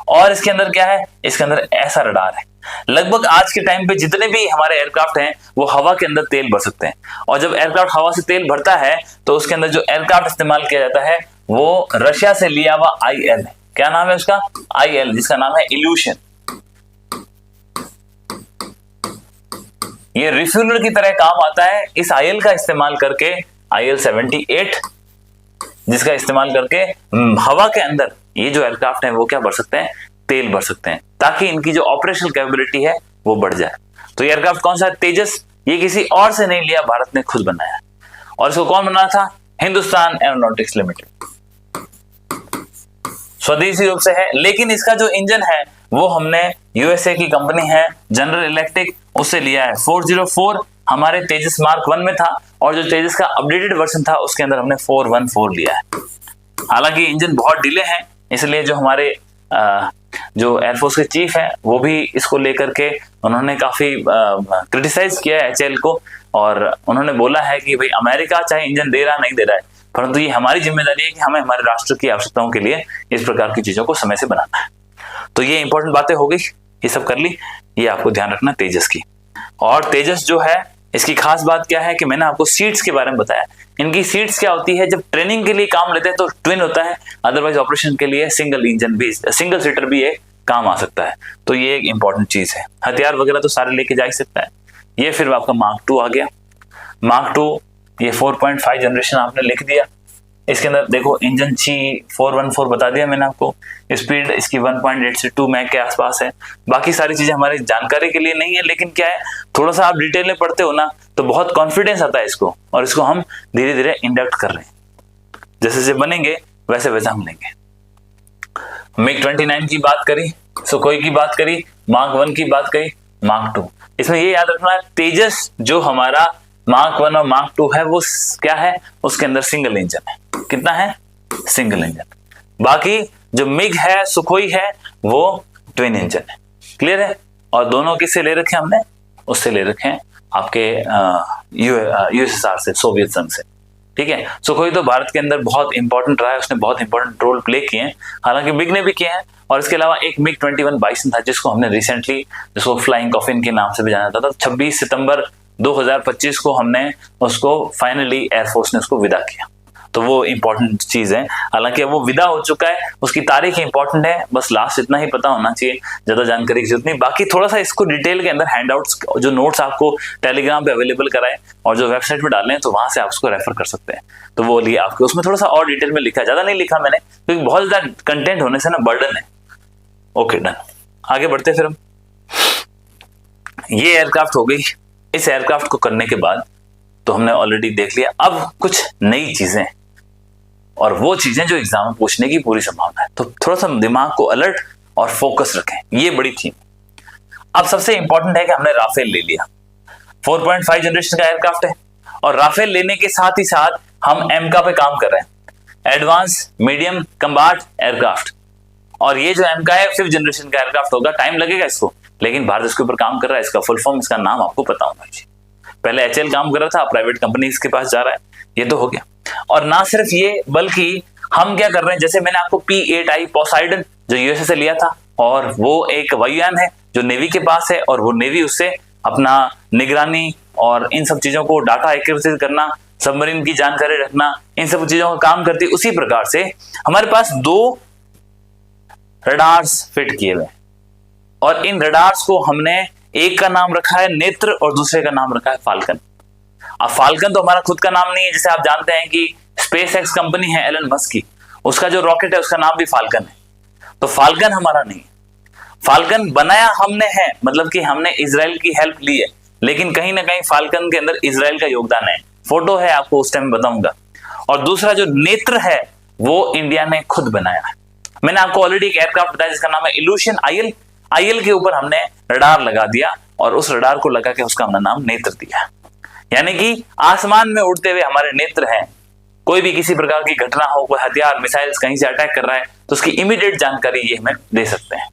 और इसके अंदर क्या है, इसके अंदर ऐसा रडार है, लगभग आज के टाइम पे जितने भी हमारे एयरक्राफ्ट हैं वो हवा के अंदर तेल भर सकते हैं। और जब एयरक्राफ्ट हवा से तेल भरता है तो उसके अंदर जो एयरक्राफ्ट इस्तेमाल किया जाता है वो रशिया से लिया हुआ IL है। क्या नाम है उसका, IL, जिसका नाम है इल्यूशन। ये रिफ्यूलर की तरह काम आता है। इस IL का इस्तेमाल करके, IL-78, जिसका इस्तेमाल करके हवा के अंदर ये जो एयरक्राफ्ट है वो क्या भर सकते हैं, तेल भर सकते हैं, ताकि इनकी जो ऑपरेशनल कैपेबिलिटी है वो बढ़ जाए। तो ये एयरक्राफ्ट कौन सा है, तेजस, ये किसी और से नहीं लिया, भारत ने खुद बनाया। और इसको कौन बनाया था, हिंदुस्तान एरोनॉटिक्स लिमिटेड, स्वदेशी रूप से है। लेकिन इसका जो इंजन है वो हमने USA की कंपनी है जनरल इलेक्ट्रिक, उससे लिया है। 404 हमारे तेजस मार्क 1 में था, और जो तेजस का अपडेटेड वर्जन था उसके अंदर हमने 414 लिया है। हालांकि इंजन बहुत डिले है, इसलिए जो हमारे जो एयरफोर्स के चीफ है वो भी इसको लेकर के उन्होंने काफी क्रिटिसाइज किया है HAL को, और उन्होंने बोला है कि भाई अमेरिका चाहे इंजन दे रहा नहीं दे रहा है, परंतु ये हमारी जिम्मेदारी है कि हमें हमारे राष्ट्र की आवश्यकताओं के लिए इस प्रकार की चीजों को समय से बनाना है। तो ये इंपॉर्टेंट बातें हो गई, ये सब कर ली, ये आपको ध्यान रखना तेजस की। और तेजस जो है इसकी खास बात क्या है कि मैंने आपको सीट्स के बारे में बताया। इनकी सीट्स क्या होती है, जब ट्रेनिंग के लिए काम लेते हैं तो ट्विन होता है, अदरवाइज ऑपरेशन के लिए सिंगल इंजन भी, सिंगल सीटर भी एक काम आ सकता है। तो ये एक इंपॉर्टेंट चीज है। हथियार वगैरह तो सारे लेके जा ही सकता है। ये फिर आपका मार्क 2 आ गया। मार्क 2 ये 4.5 जनरेशन आपने लिख दिया। इसके अंदर देखो इंजन 414 बता दिया मैंने आपको, स्पीड इसकी 1.8 से 2 मैक के आसपास है। बाकी सारी चीजें हमारी जानकारी के लिए नहीं है, लेकिन क्या है, थोड़ा सा आप डिटेल में पढ़ते हो ना तो बहुत कॉन्फिडेंस आता है इसको, और इसको हम धीरे धीरे इंडक्ट कर रहे हैं। जैसे जैसे बनेंगे वैसे वैसे हम लेंगे। मिग 29 की बात करी, सुखोई की बात करी, मार्क 1 की बात करी, मार्क 2। इसमें ये याद रखना है तेजस जो हमारा मार्क 1 और मार्क 2 है वो क्या है, उसके अंदर सिंगल इंजन है। कितना है, सिंगल इंजन। बाकी जो मिग है, सुखोई है, वो ट्विन इंजन है। क्लियर है। और दोनों किससे ले रखे हमने, उससे ले रखे हैं आपके USSR से, सोवियत संघ से। ठीक है। सुखोई तो भारत के अंदर बहुत इंपॉर्टेंट रहा है, उसने बहुत इंपॉर्टेंट रोल प्ले किए हैं, हालांकि मिग ने भी किए हैं। और इसके अलावा एक मिग 21 बाइसन था जिसको हमने रिसेंटली, जिसको फ्लाइंग कॉफिन के नाम से भी जाना जाता था, 26 सितंबर 2025 को हमने उसको फाइनली एयरफोर्स ने उसको विदा किया। तो वो इंपॉर्टेंट चीज है। हालांकि अब वो विदा हो चुका है, उसकी तारीख इंपॉर्टेंट है, बस लास्ट इतना ही पता होना चाहिए, ज्यादा जानकारी की जरूरत नहीं। बाकी थोड़ा सा इसको डिटेल के अंदर हैंडआउट्स, जो नोट्स आपको टेलीग्राम पे अवेलेबल कराए और जो वेबसाइट पे डालने हैं, तो वहां से आप उसको रेफर कर सकते हैं। तो वो लिए आपके उसमें थोड़ा सा और डिटेल में लिखा है, ज्यादा नहीं लिखा मैंने, क्योंकि बहुत ज्यादा कंटेंट होने से ना बर्डन है। ओके डन, आगे बढ़ते फिर हम। ये एयरक्राफ्ट हो गई। इस एयरक्राफ्ट को करने के बाद तो हमने ऑलरेडी देख लिया। अब कुछ नई चीजें और वो चीजें जो एग्जाम में पूछने की पूरी संभावना है। तो थोड़ा सा दिमाग को अलर्ट और फोकस रखें, ये बड़ी थीम। अब सबसे इंपॉर्टेंट है कि हमने राफेल ले लिया, 4.5 जनरेशन का एयरक्राफ्ट है, और राफेल लेने के साथ ही साथ हम एमका पे काम कर रहे हैं, एडवांस मीडियम कम्बाट एयरक्राफ्ट। और ये जो एमका है 5th जनरेशन का एयरक्राफ्ट होगा, टाइम लगेगा इसको, लेकिन भारत इसके ऊपर काम कर रहा है। इसका फुल फॉर्म, इसका नाम आपको पता होना चाहिए। पहले एचएल काम कर रहा था, प्राइवेट कंपनी के पास जा रहा है, ये तो हो गया। और ना सिर्फ ये, बल्कि हम क्या कर रहे हैं, जैसे मैंने आपको P-8I पोसाइडन जो यूएसए से लिया था, और वो एक वायुयान है जो नेवी के पास है, और वो नेवी उससे अपना निगरानी और इन सब चीजों को डाटा एक्विजिशन करना, सबमरीन की जानकारी रखना, इन सब चीजों का काम करती है। उसी प्रकार से हमारे पास 2 रडार्स फिट किए हुए, और इन रडार्स को हमने एक का नाम रखा है नेत्र और दूसरे का नाम रखा है फाल्कन। अब फाल्कन तो हमारा खुद का नाम नहीं है, जैसे आप जानते हैं कि स्पेस एक्स कंपनी है एलन मस्क की, उसका जो रॉकेट है उसका नाम भी फाल्कन है। तो फाल्कन हमारा नहीं है, फाल्कन बनाया हमने है, मतलब कि हमने इजराइल की हेल्प ली है, लेकिन कहीं ना कहीं फाल्कन के अंदर इजराइल का योगदान है। फोटो है, आपको उस टाइम बताऊंगा। और दूसरा जो नेत्र है वो इंडिया ने खुद बनाया है। मैंने आपको ऑलरेडी एक एयरक्राफ्ट बताया जिसका नाम है इल्यूशन आईएल। आईएल के ऊपर हमने रडार लगा दिया, और उस रडार को लगा के उसका हमने नाम नेत्र दिया। यानी कि आसमान में उड़ते हुए हमारे नेत्र हैं। कोई भी किसी प्रकार की घटना हो, कोई हथियार मिसाइल्स कहीं से अटैक कर रहा है, तो उसकी इमीडिएट जानकारी ये हमें दे सकते हैं।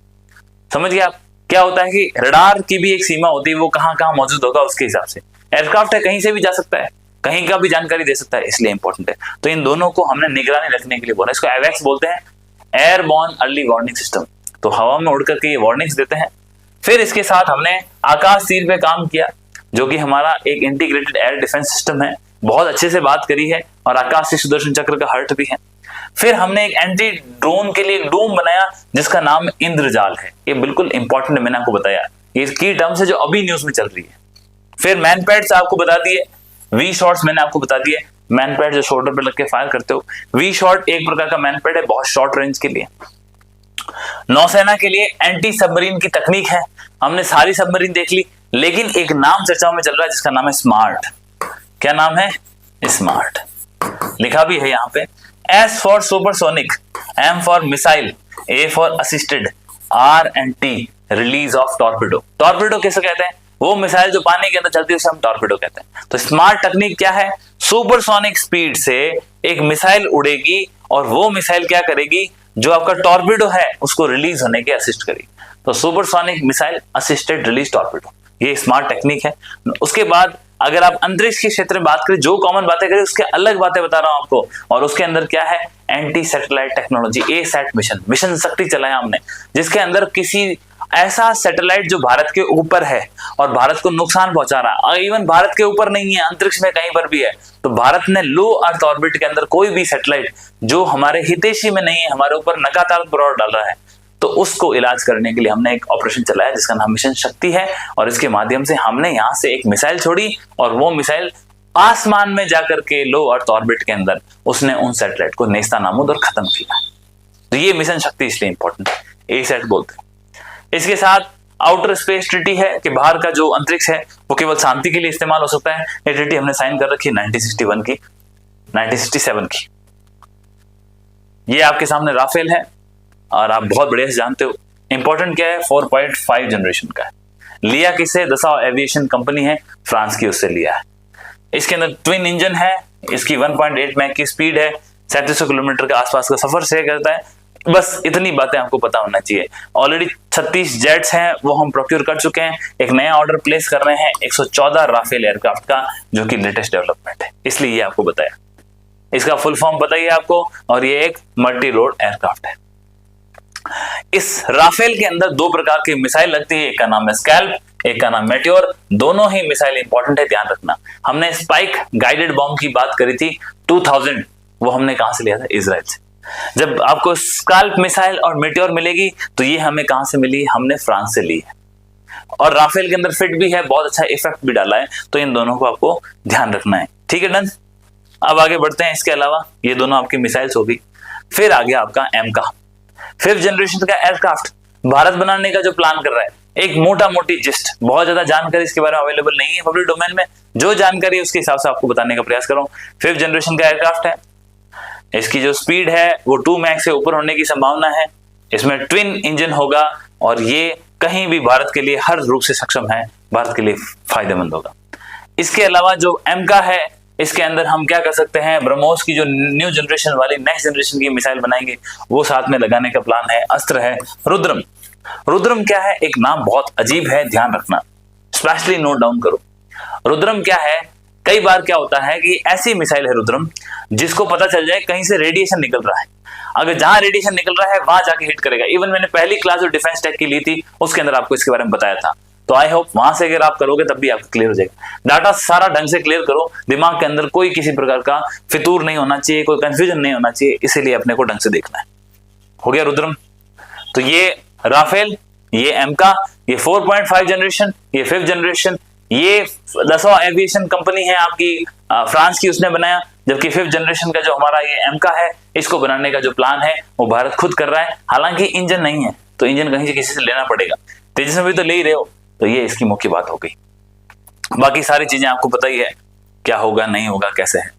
समझ गए आप? क्या होता है कि रडार की भी एक सीमा होती है, वो कहां कहां मौजूद होगा उसके हिसाब से। एयरक्राफ्ट है, कहीं से भी जा सकता है, कहीं का भी जानकारी दे सकता है, इसलिए इंपॉर्टेंट है। तो इन दोनों को हमने निगरानी रखने के लिए बोला। इसको एवेक्स बोलते हैं, एयरबॉर्न अर्ली वार्निंग सिस्टम। तो हवा में उड़ करके ये वार्निंग्स देते हैं। फिर इसके साथ हमने आकाश तीर पे काम किया, जो कि हमारा एक इंटीग्रेटेड एयर डिफेंस सिस्टम है, बहुत अच्छे से बात करी है, और आकाश से सुदर्शन चक्र का हर्ट भी है। फिर हमने एक एंटी ड्रोन के लिए एक डोम बनाया जिसका नाम इंद्रजाल है। ये बिल्कुल इंपॉर्टेंट है, मैंने आपको बताया, ये की टर्म्स है जो अभी न्यूज में चल रही है। फिर मैनपैड्स आपको बता दिए, वी शॉट्स मैंने आपको बता दिए, मैनपैड जो शोल्डर पे लग के फायर करते हो। वी शॉट एक प्रकार का मैनपैड है, बहुत शॉर्ट रेंज के लिए। नौसेना के लिए एंटी सबमरीन की तकनीक है, हमने सारी सबमरीन देख ली, लेकिन एक नाम चर्चाओं में चल रहा है जिसका नाम है स्मार्ट। क्या नाम है? स्मार्ट। लिखा भी है यहाँ पे, S for supersonic, M for missile, A for assisted, R and T release of torpedo. Torpedo किसे कहते हैं? वो मिसाइल जो पानी के अंदर चलती है उसे हम टॉर्पेडो कहते हैं। तो स्मार्ट टेक्निक क्या है? सुपरसोनिक स्पीड से एक मिसाइल उड़ेगी, और वो मिसाइल क्या करेगी? जो आपका टॉर्पेडो है उसको रिलीज होने के असिस्ट करेगी। तो supersonic missile assisted release torpedo, ये स्मार्ट टेक्निक है। उसके बाद अगर आप अंतरिक्ष के क्षेत्र में बात करें, जो कॉमन बातें करें उसके अलग बातें बता रहा हूं आपको। और उसके अंदर क्या है? Anti satellite technology, A-SAT mission शक्ति चलाया हमने, जिसके अंदर किसी ऐसा सैटेलाइट जो भारत के ऊपर है और भारत को नुकसान पहुंचा रहा है, इवन भारत के ऊपर नहीं है, अंतरिक्ष में कहीं पर भी है, तो भारत ने लो अर्थ ऑर्बिट के अंदर कोई भी सैटेलाइट जो हमारे हितैषी में नहीं है, हमारे ऊपर नकारात्मक प्रभाव डाल रहा है, तो उसको इलाज करने के लिए हमने एक ऑपरेशन चलाया जिसका नाम मिशन शक्ति है। और इसके माध्यम से हमने यहां से एक मिसाइल छोड़ी, और वो मिसाइल आसमान में जाकर के लो अर्थ ऑर्बिट के अंदर उसने उन सैटेलाइट को नेस्तनाबूद और खत्म किया। तो ये मिशन शक्ति इसलिए इंपॉर्टेंट है, A-SAT बोलते हैं। इसके साथ आउटर स्पेस ट्रीटी है कि बाहर का जो अंतरिक्ष है वो केवल शांति के लिए इस्तेमाल हो सकता है। ये ट्रीटी हमने साइन कर रखी है 1967 की। ये आपके सामने राफेल है, और आप बहुत बढ़िया से जानते हो। इंपॉर्टेंट क्या है? 4.5 जनरेशन का है। लिया किससे? दसाओ एविएशन कंपनी है, फ्रांस की, उससे लिया है। इसके अंदर ट्विन इंजन है, इसकी 1.8 मैक की स्पीड है, 3700 किलोमीटर के आसपास का सफर तय करता है। बस इतनी बातें आपको पता होना चाहिए। ऑलरेडी 36 जेट्स हैं, वो हम प्रोक्योर कर चुके हैं। एक नया ऑर्डर प्लेस कर रहे हैं 114 राफेल एयरक्राफ्ट का, जो कि लेटेस्ट डेवलपमेंट है, इसलिए ये आपको बताया। इसका फुल फॉर्म पता ही है आपको, और ये एक मल्टी रोड एयरक्राफ्ट है। इस राफेल के अंदर 2 प्रकार की मिसाइल लगती है, एक का नाम है स्कैल्प, एक का नाम मेटियोर। दोनों ही मिसाइल इंपॉर्टेंट है, ध्यान रखना। हमने स्पाइक गाइडेड बॉम्ब की बात करी थी 2000, वो हमने कहां से लिया था? इजराइल से। जब आपको स्कैल्प मिसाइल और मेटियोर मिलेगी तो ये हमें कहां से मिली? हमने फ्रांस से ली है। और राफेल के अंदर फिट भी है, बहुत अच्छा इफेक्ट भी डाला है। तो इन दोनों को आपको ध्यान रखना है, ठीक है? डन। अब आगे बढ़ते हैं। इसके अलावा ये दोनों आपकी मिसाइल्स होगी। फिर आ गया आपका एमका, 5th जनरेशन का एयरक्राफ्ट। भारत बनाने का जो प्लान कर रहा है, एक मोटा मोटी जिस्ट, बहुत ज्यादा जानकारी इसके बारे में अवेलेबल नहीं है पब्लिक डोमेन में, जो जानकारी है उसके हिसाब से आपको बताने का प्रयास कर रहा हूं। 5th जनरेशन का एयरक्राफ्ट है। इसकी जो स्पीड है वो 2 मैक से ऊपर होने की संभावना है। इसमें ट्विन इंजन होगा और ये कहीं भी भारत के लिए हर रूप से सक्षम है, भारत के लिए फायदेमंद होगा। इसके अलावा जो एम का है, इसके अंदर हम क्या कर सकते हैं, ब्रह्मोस की जो न्यू जनरेशन वाली नेक्स्ट जनरेशन की मिसाइल बनाएंगे वो साथ में लगाने का प्लान है। अस्त्र है रुद्रम। रुद्रम क्या है, एक नाम बहुत अजीब है, ध्यान रखना, स्पेशली नोट डाउन करो। रुद्रम क्या है, कई बार क्या होता है कि ऐसी मिसाइल है रुद्रम जिसको पता चल जाए कहीं से रेडिएशन निकल रहा है, अगर जहां रेडिएशन निकल रहा है वहां जाके हिट करेगा। इवन मैंने पहली क्लास जो डिफेंस टेक की ली थी उसके अंदर आपको इसके बारे में बताया था, तो आई होप वहां से अगर आप करोगे तब भी आपको क्लियर हो जाएगा। डाटा सारा ढंग से क्लियर करो, दिमाग के अंदर कोई किसी प्रकार का फितूर नहीं होना चाहिए, कोई कंफ्यूजन नहीं होना चाहिए, इसीलिए अपने को ढंग से देखना है। हो गया रुद्रम। तो ये राफेल, ये एम का, ये 4.5 जनरेशन, ये 5th जनरेशन, ये दसवां एविएशन कंपनी है आपकी फ्रांस की, उसने बनाया। जबकि 5th जनरेशन का जो हमारा ये एम का है, इसको बनाने का जो प्लान है वो भारत खुद कर रहा है। हालांकि इंजन नहीं है तो इंजन कहीं से किसी से लेना पड़ेगा, तेजस में भी तो ले ही रहे हो, तो ये इसकी मुख्य बात हो गई। बाकी सारी चीजें आपको पता ही है क्या होगा नहीं होगा कैसे है।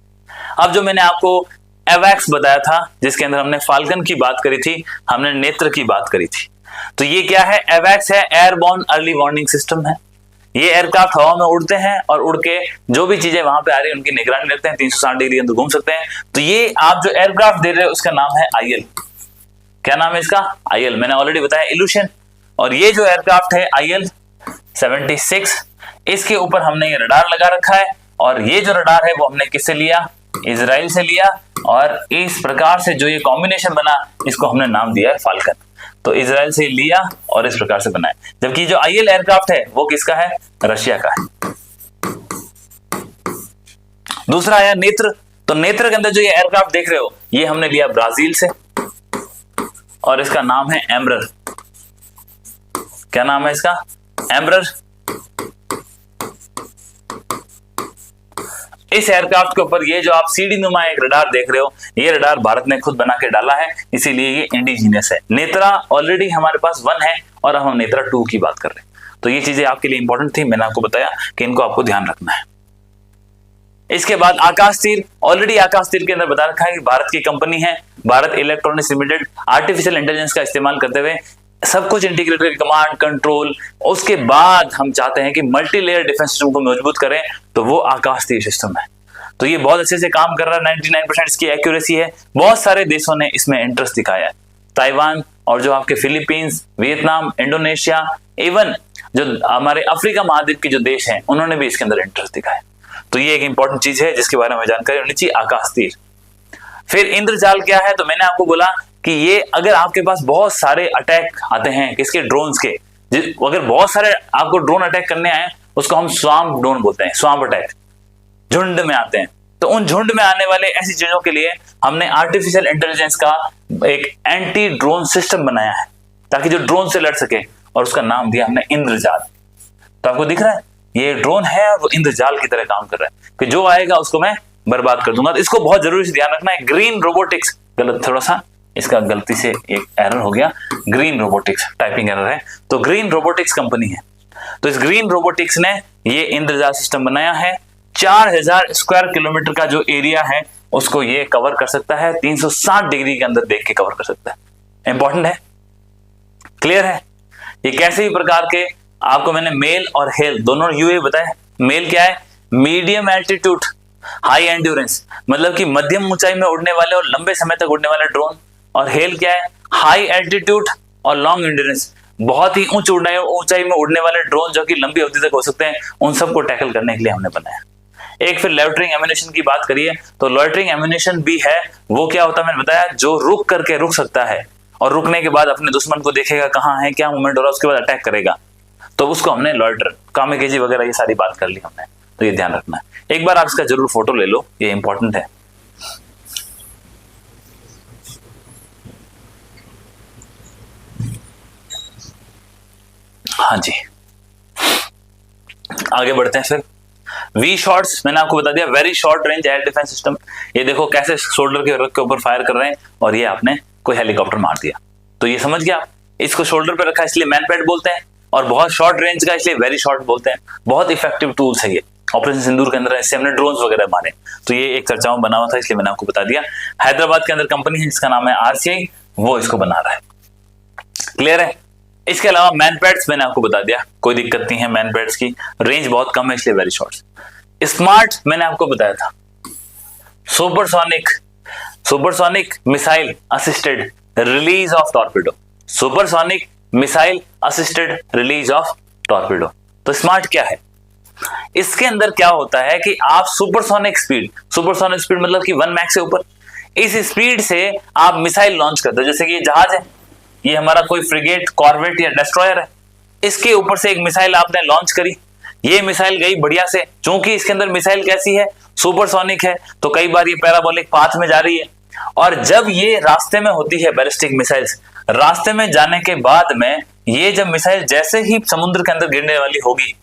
अब जो मैंने आपको एवैक्स बताया था जिसके अंदर हमने फाल्कन की बात करी थी, हमने नेत्र की बात करी थी, तो ये क्या है, एवैक्स है, एयरबॉर्न अर्ली वार्निंग सिस्टम है। ये एयरक्राफ्ट हवा में उड़ते हैं और उड़ के जो भी चीजें वहां पे आ रही है उनकी निगरानी रखते हैं, 360 डिग्री अंदर घूम सकते हैं। तो ये आप जो एयरक्राफ्ट दे रहे हो उसका नाम है आईएल। क्या नाम है इसका, आईएल, मैंने ऑलरेडी बताया इल्यूशन। और ये जो एयरक्राफ्ट है आईएल 76, इसके ऊपर हमने ये रडार लगा रखा है, और ये जो रडार है वो हमने किससे लिया, इजराइल से लिया, और इस प्रकार से जो ये कॉम्बिनेशन बना इसको हमने नाम दिया है फाल्कन। तो इजराइल से लिया और इस प्रकार से बनाया। जबकि जो आईएल एयरक्राफ्ट है वो किसका है, रशिया का है। दूसरा आया नेत्र। तो नेत्र के अंदर जो ये एयरक्राफ्ट देख रहे हो ये हमने लिया ब्राजील से, और इसका नाम है एम्ब्रर। क्या नाम है इसका, एम्ब्रर। इस एयरक्राफ्ट के ऊपर ये जो आप सीढ़ी नुमा एक रडार देख रहे हो, ये रडार भारत ने खुद बना के डाला है, इसीलिए ये इंडिजीनियस है। नेत्रा ऑलरेडी हमारे पास 1 है और अब हम नेत्रा 2 की बात कर रहे हैं। तो ये चीजें आपके लिए इंपॉर्टेंट थी, मैंने आपको बताया कि इनको आपको ध्यान रखना है। इसके बाद आकाश तीर। ऑलरेडी आकाश तीर के अंदर बता रखा है कि भारत की कंपनी है, Bharat electronics limited, artificial intelligence का इस्तेमाल करते हुए सब कुछ इंटीग्रेट करके कमांड कंट्रोल, उसके बाद हम चाहते हैं कि मल्टी लेयर डिफेंस सिस्टम को मजबूत करें, तो वो आकाश तीर सिस्टम है। तो ये बहुत अच्छे से काम कर रहा है, 99% इसकी एक्यूरेसी है। बहुत सारे देशों ने इसमें इंटरेस्ट दिखाया है, ताइवान और जो आपके फिलीपींस, वियतनाम, इंडोनेशिया, इवन जो हमारे अफ्रीका महाद्वीप के जो देश हैं उन्होंने भी इसके अंदर इंटरेस्ट दिखाया। तो ये एक इंपॉर्टेंट चीज है जिसके बारे में जानकारी होनी चाहिए, आकाश तीर। फिर इंद्रजाल क्या है, तो मैंने आपको बोला कि ये अगर आपके पास बहुत सारे अटैक आते हैं किसके, ड्रोन्स के, अगर बहुत सारे आपको ड्रोन अटैक करने आए उसको हम स्वाम्प ड्रोन बोलते हैं, स्वाम्प अटैक, झुंड में आते हैं। तो उन झुंड में आने वाले ऐसी चीजों के लिए हमने आर्टिफिशियल इंटेलिजेंस का एक एंटी ड्रोन सिस्टम बनाया है ताकि जो ड्रोन से लड़ सके, और उसका नाम दिया हमने इंद्रजाल। तो आपको दिख रहा है ये ड्रोन है और वो इंद्रजाल की तरह काम कर रहा है कि जो आएगा उसको मैं बर्बाद कर दूंगा। तो इसको बहुत जरूरी से ध्यान रखना है। ग्रीन रोबोटिक्स, गलत थोड़ा सा इसका गलती से एक एरर हो गया, ग्रीन रोबोटिक्स टाइपिंग एरर है। तो ग्रीन रोबोटिक्स कंपनी है, तो इस ग्रीन रोबोटिक्स ने ये इंद्रजाल सिस्टम बनाया है। 4000 स्क्वायर किलोमीटर का जो एरिया है उसको ये कवर कर सकता है, 360 डिग्री के अंदर देख के कवर कर सकता है। इंपॉर्टेंट है, क्लियर है। ये कैसे भी प्रकार के, आपको मैंने मेल और हेल दोनों यूए बताया। मेल क्या है, मीडियम एल्टीट्यूड हाई एंड्योरेंस, मतलब कि मध्यम ऊंचाई में उड़ने वाले और लंबे समय तक उड़ने वाले ड्रोन। और हेल क्या है, हाई एल्टीट्यूड और लॉन्ग एंड्योरेंस, बहुत ही ऊंचाई में उड़ने वाले ड्रोन जो कि लंबी अवधि तक हो सकते हैं, उन सबको टैकल करने के लिए हमने बनाया। एक फिर लॉइटरिंग एम्यूनेशन की बात करिए, तो लॉइटरिंग एम्यूनेशन भी है, वो क्या होता है मैंने बताया, जो रुक करके रुक सकता है और रुकने के बाद अपने दुश्मन को देखेगा कहाँ है, क्या मूवमेंट हो रहा है, उसके बाद अटैक करेगा, तो उसको हमने लॉइटर, कामेकेजी वगैरह ये सारी बात कर ली हमने। तो ये ध्यान रखना है, एक बार आप इसका जरूर फोटो ले लो, ये इंपॉर्टेंट है। हाँ जी, आगे बढ़ते हैं। फिर वी शॉट्स मैंने आपको बता दिया, very short range air defence system. ये देखो कैसे शोल्डर के रख के ऊपर फायर कर रहे हैं और ये आपने कोई हेलीकॉप्टर मार दिया, तो ये समझ गया आप। इसको शोल्डर पे रखा इसलिए मैनपैड बोलते हैं, और बहुत शॉर्ट रेंज का इसलिए वेरी शॉर्ट बोलते हैं। बहुत इफेक्टिव टूल्स है ये, ऑपरेशन सिंदूर के अंदर इससे हमने ड्रोन्स वगैरह मारे, तो ये एक चर्चाओं बना हुआ था, इसलिए मैंने आपको बता दिया। हैदराबाद के अंदर कंपनी है जिसका नाम है आरसीआई, वो इसको बना रहा है। क्लियर है? इसके अलावा मैनपैड्स मैंने आपको बता दिया, कोई दिक्कत नहीं है, मैनपैड्स की रेंज बहुत कम है इसलिए वेरी शॉर्ट। स्मार्ट मैंने आपको बताया था, supersonic missile assisted release of torpedo, supersonic missile assisted release of torpedo. तो स्मार्ट क्या है? इसके अंदर क्या होता है कि आप सुपरसोनिक स्पीड मतलब कि 1 मैक से ऊपर, इस स्पीड से आप मिसाइल लॉन्च करते हो। जैसे कि ये जहाज है, ये हमारा कोई फ्रिगेट, कॉर्वेट या डिस्ट्रॉयर है, इसके ऊपर से एक मिसाइल आपने लॉन्च करी, ये मिसाइल गई बढ़िया से, क्योंकि इसके अंदर मिसाइल कैसी है, सुपरसोनिक है, तो कई बार ये पैराबोलिक पाथ में जा रही है, और जब ये रास्ते में होती है बैलिस्टिक मिसाइल्स, रास्ते में जाने के बाद में ये जब मिसाइल जैसे ही समुद्र के अंदर गिरने वाली होगी,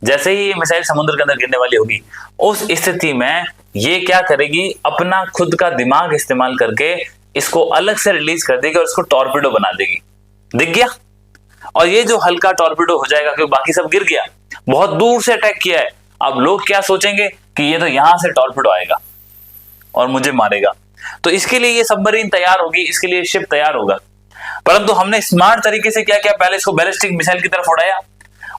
जैसे ही ये मिसाइल समुद्र के अंदर गिरने वाली होगी, उस स्थिति में ये क्या करेगी, अपना खुद का दिमाग इस्तेमाल करके इसको अलग से रिलीज कर देगी और इसको टॉर्पेडो बना देगी। दिख गया? और ये जो हल्का टॉर्पेडो हो जाएगा क्योंकि बाकी सब गिर गया, बहुत दूर से अटैक किया है। अब लोग क्या सोचेंगे कि ये तो यहां से टॉर्पेडो आएगा और मुझे मारेगा, तो इसके लिए ये सबमरीन तैयार होगी, इसके लिए शिप तैयार होगा। परंतु हमने स्मार्ट तरीके से क्या किया, पहले इसको बैलिस्टिक मिसाइल की तरफ उड़ाया,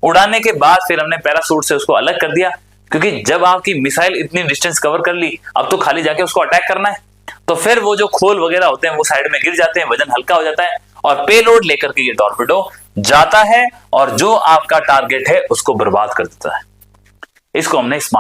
उड़ाने के बाद फिर हमने पैराशूट से उसको अलग कर दिया, क्योंकि जब आपकी मिसाइल इतनी डिस्टेंस कवर कर ली, अब तो खाली जाके उसको अटैक करना है, तो फिर वो जो खोल वगैरह होते हैं वो साइड में गिर जाते हैं, वजन हल्का हो जाता है और पेलोड लेकर के ये टॉर्पेडो जाता है और जो आपका टारगेट है उसको बर्बाद कर देता है। इसको हमने स्मार्ट